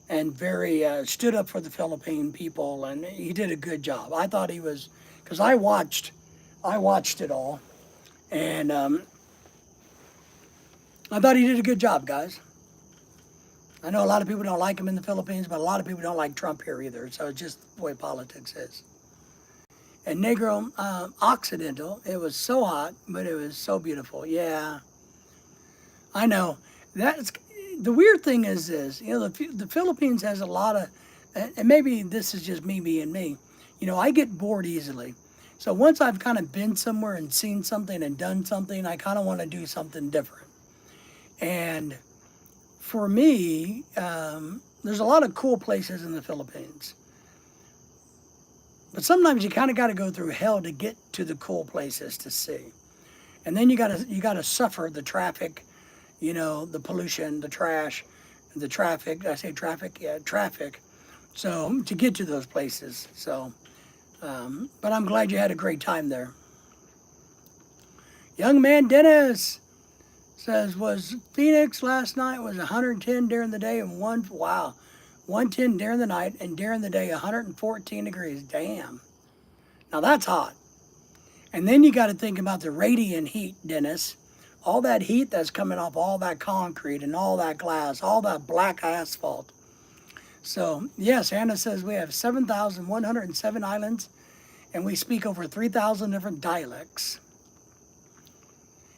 and very stood up for the Philippine people, and he did a good job. I thought he was, because I watched it all, and I thought he did a good job, guys. I know a lot of people don't like him in the Philippines, but a lot of people don't like Trump here either. So it's just the way politics is. And Negro Occidental, it was so hot, but it was so beautiful. Yeah, I know. That's the weird thing is this. You know, the Philippines has a lot of, and maybe this is just me being me. You know, I get bored easily. So once I've kind of been somewhere and seen something and done something, I kind of want to do something different. And for me, there's a lot of cool places in the Philippines. But sometimes you kind of got to go through hell to get to the cool places to see. And then you gotta suffer the traffic, you know, the pollution, the trash, the traffic. Did I say traffic? Yeah, traffic. So to get to those places. So, but I'm glad you had a great time there. Young man Dennis says, was Phoenix last night was 110 during the day and 110 during the night, and during the day 114 degrees. Damn. Now that's hot. And then you got to think about the radiant heat, Dennis. All that heat that's coming off all that concrete and all that glass, all that black asphalt. So, yes, Hannah says we have 7,107 islands and we speak over 3,000 different dialects.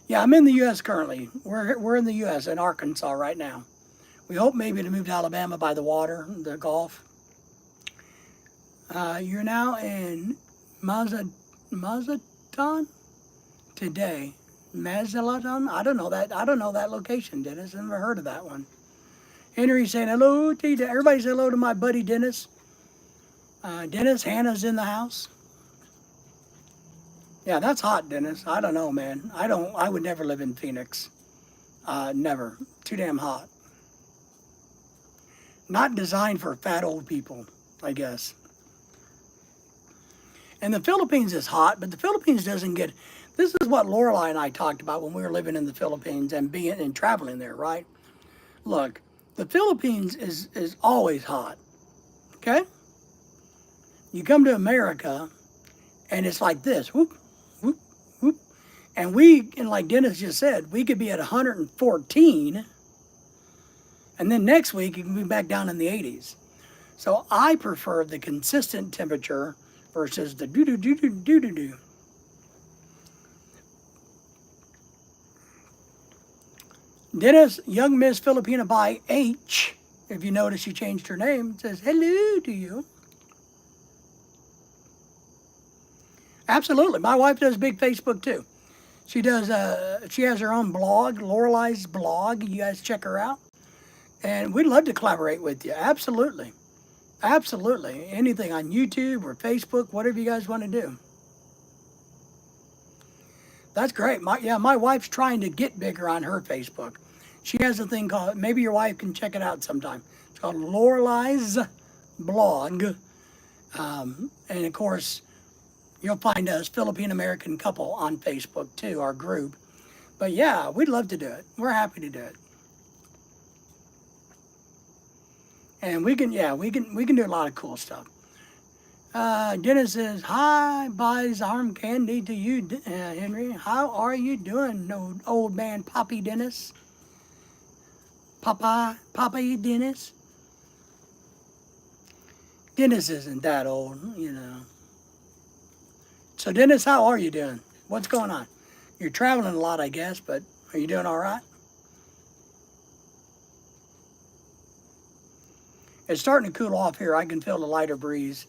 Yeah, I'm in the U.S. currently. We're in the U.S. in Arkansas right now. We hope maybe to move to Alabama by the water, the Gulf. You're now in Mazatlan today. Mazatlan? I don't know that. I don't know that location, Dennis. I've never heard of that one. Henry saying hello to you. Everybody say hello to my buddy Dennis. Dennis, Hannah's in the house. Yeah, that's hot, Dennis. I don't know, man. I would never live in Phoenix. Never. Too damn hot. Not designed for fat old people, I guess. And the Philippines is hot, but the Philippines doesn't get. This is what Lorelai and I talked about when we were living in the Philippines and being and traveling there, right? Look, the Philippines is always hot. Okay? You come to America and it's like this. Whoop, whoop, whoop. And like Dennis just said, we could be at 114, and then next week you can be back down in the 80s. So I prefer the consistent temperature versus the do-do-do-do-do-do-do. Dennis, young Miss Filipina by H, if you notice she changed her name, says hello to you. Absolutely. My wife does big Facebook too. She does, she has her own blog, Lorelai's blog. You guys check her out. And we'd love to collaborate with you. Absolutely. Absolutely. Anything on YouTube or Facebook, whatever you guys want to do. That's great. My wife's trying to get bigger on her Facebook. She has a thing called, maybe your wife can check it out sometime. It's called Lorelai's blog. And of course, you'll find us, Philippine American couple, on Facebook too, our group. But yeah, we'd love to do it. We're happy to do it. And we can do a lot of cool stuff. Dennis says, hi, buys arm candy to you, Henry. How are you doing, old man Poppy Dennis? Papa Dennis? Dennis isn't that old, you know. So Dennis, how are you doing? What's going on? You're traveling a lot, I guess, but are you doing all right? It's starting to cool off here. I can feel the lighter breeze,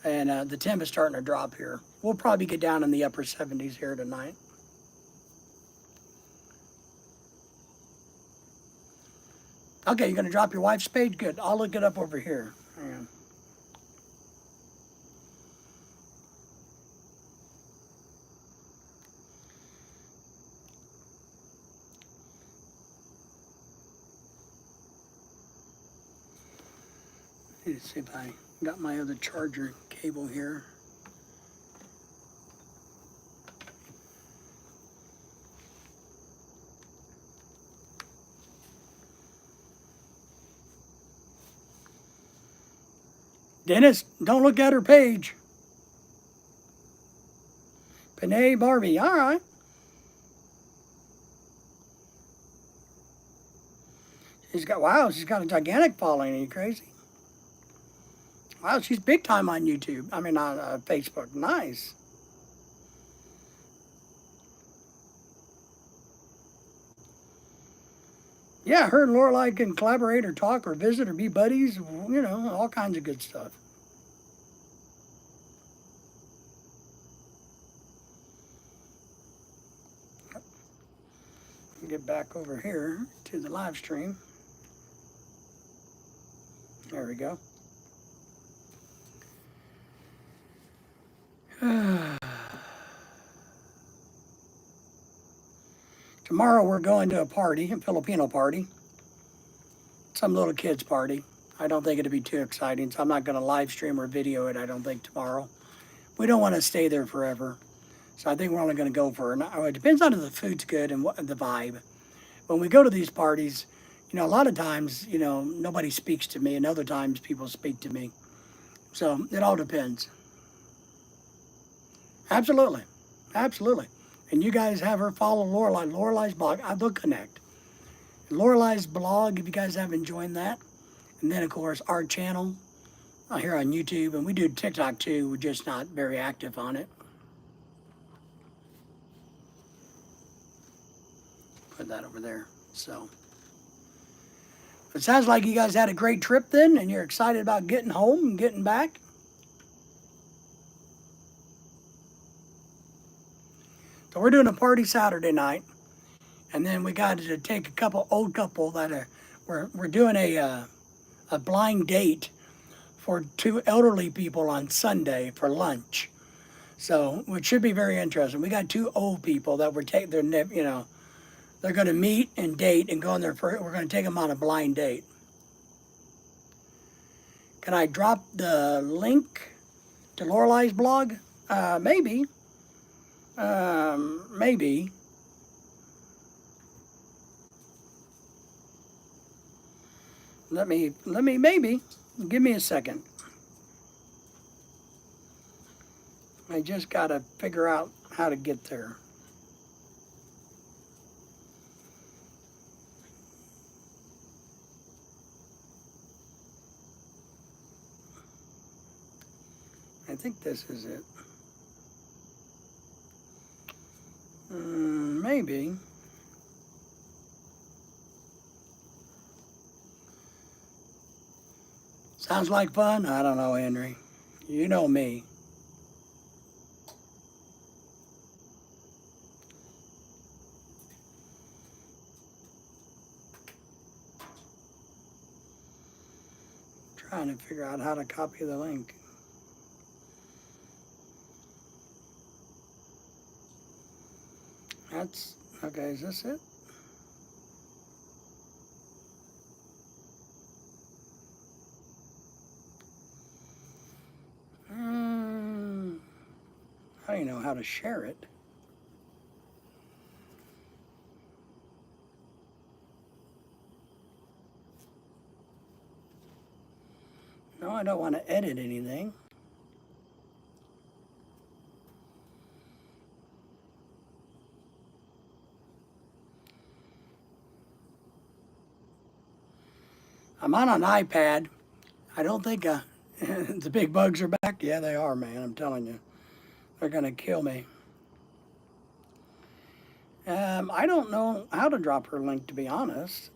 and the temp is starting to drop here. We'll probably get down in the upper 70s here tonight. Okay, you're going to drop your wife's page? Good. I'll look it up over here. Hang on. Let's see if I got my other charger cable here. Dennis, don't look at her page. Panay Barbie, all right. She's got a gigantic following. Are you crazy? Wow, she's big time on YouTube. I mean, on Facebook. Nice. Yeah, her and Lorelai can collaborate or talk or visit or be buddies. You know, all kinds of good stuff. Get back over here to the live stream. There we go. Tomorrow we're going to a party, a Filipino party. Some little kid's party. I don't think it'll be too exciting, so I'm not going to live stream or video it, I don't think, tomorrow. We don't want to stay there forever. So I think we're only going to go for an hour. It depends on if the food's good and what the vibe. When we go to these parties, you know, a lot of times, you know, nobody speaks to me, and other times people speak to me. So it all depends. Absolutely. Absolutely. And you guys have her follow Lorelai. Lorelai's blog. I will connect. Lorelai's blog, if you guys haven't joined that. And then, of course, our channel here on YouTube. And we do TikTok, too. We're just not very active on it. Put that over there. So, it sounds like you guys had a great trip then, and you're excited about getting home and getting back. So we're doing a party Saturday night, and then we got to take a old couple that are we're doing a blind date for two elderly people on Sunday for lunch. So it should be very interesting. We got two old people that we're taking their, you know, they're going to meet and date and go on their first. We're going to take them on a blind date. Can I drop the link to Lorelai's blog? Maybe. Maybe. Let me, maybe. Give me a second. I just got to figure out how to get there. I think this is it. Maybe. Sounds like fun? I don't know, Henry. You know me. Trying to figure out how to copy the link. That's, okay, is this it? I don't even know how to share it. No, I don't want to edit anything. I'm on an iPad. I don't think the big bugs are back. Yeah, they are, man. I'm telling you. They're going to kill me. I don't know how to drop her link, to be honest.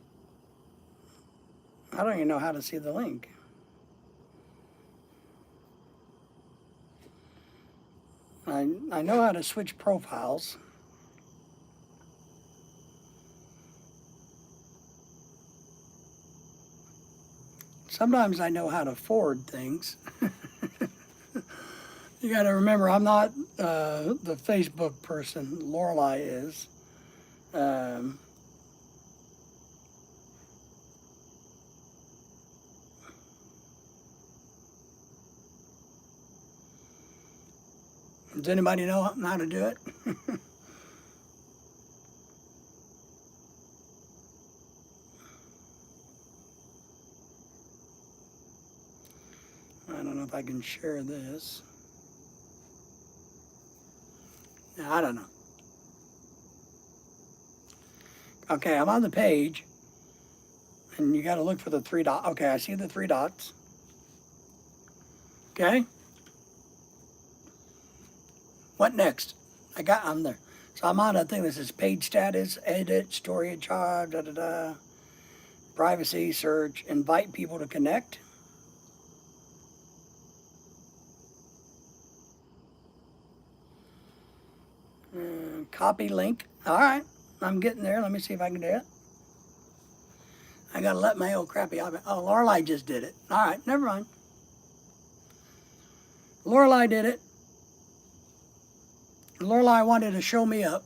I don't even know how to see the link. I know how to switch profiles. Sometimes I know how to forward things. You got to remember, I'm not the Facebook person. Lorelai is. Does anybody know how to do it? I don't know if I can share this. I don't know. Okay, I'm on the page, and you got to look for the three dots. Okay, I see the three dots. Okay. What next? I'm there. So I'm on a thing that says page status, edit, story charge, da da da, privacy, search, invite people to connect. Copy link. All right, I'm getting there. Let me see if I can do it. I gotta let my old crappy. Oh, Lorelai just did it. All right, never mind. Lorelai did it. Lorelai wanted to show me up.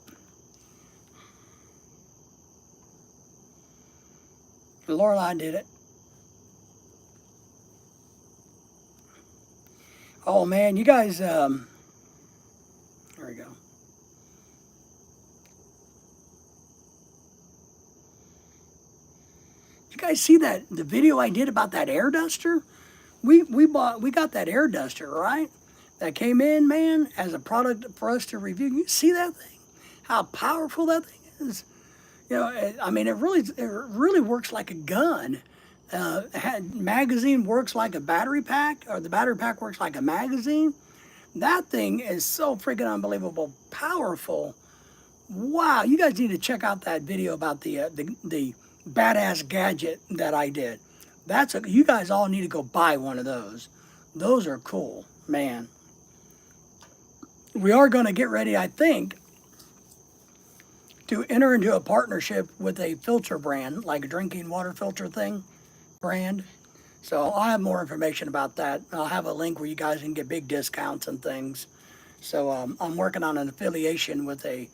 Lorelai did it. Oh man, you guys. There we go. You guys see the video I did about that air duster? We got that air duster, right? That came in, man, as a product for us to review. You see that thing? How powerful that thing is? You know, I mean, it really works like a gun. Magazine works like a battery pack, or the battery pack works like a magazine. That thing is so freaking unbelievable, powerful. Wow, you guys need to check out that video about the badass gadget that I did. You guys all need to go buy one of those. Those are cool, man. We are going to get ready, I think, to enter into a partnership with a filter brand, like a drinking water filter thing brand. So I'll have more information about that. I'll have a link where you guys can get big discounts and things. So I'm working on an affiliation with a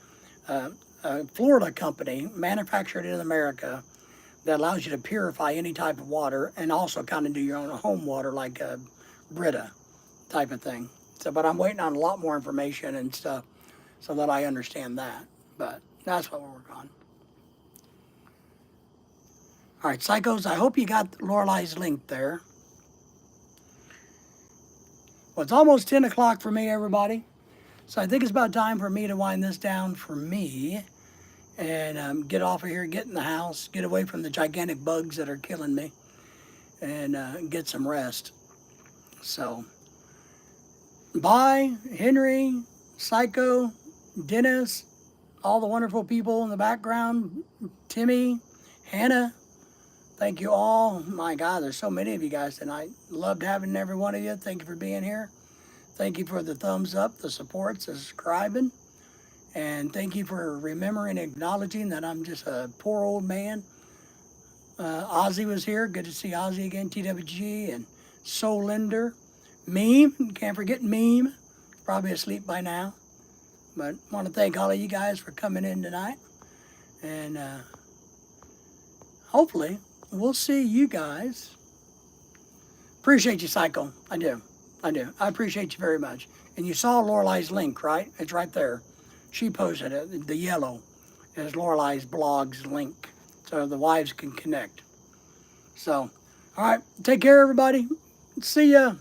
Florida company manufactured in America that allows you to purify any type of water and also kind of do your own home water like a Brita type of thing. So, but I'm waiting on a lot more information and stuff so that I understand that. But that's what we're working on. All right, psychos, I hope you got Lorelai's link there. Well, it's almost 10 o'clock for me, everybody. So I think it's about time for me to wind this down for me and get off of here, get in the house, get away from the gigantic bugs that are killing me, and get some rest. So, bye, Henry, Psycho, Dennis, all the wonderful people in the background, Timmy, Hannah. Thank you all. My God, there's so many of you guys tonight. Loved having every one of you. Thank you for being here. Thank you for the thumbs up, the supports, the subscribing. And thank you for remembering and acknowledging that I'm just a poor old man. Ozzy was here. Good to see Ozzy again. TWG and Soul Linder. Meme. Can't forget Meme. Probably asleep by now. But I want to thank all of you guys for coming in tonight. And hopefully we'll see you guys. Appreciate you, Psycho. I do. I appreciate you very much. And you saw Lorelai's link, right? It's right there. She posted it. The yellow is Lorelai's blog's link, so the wives can connect. So, all right, take care, everybody. See ya.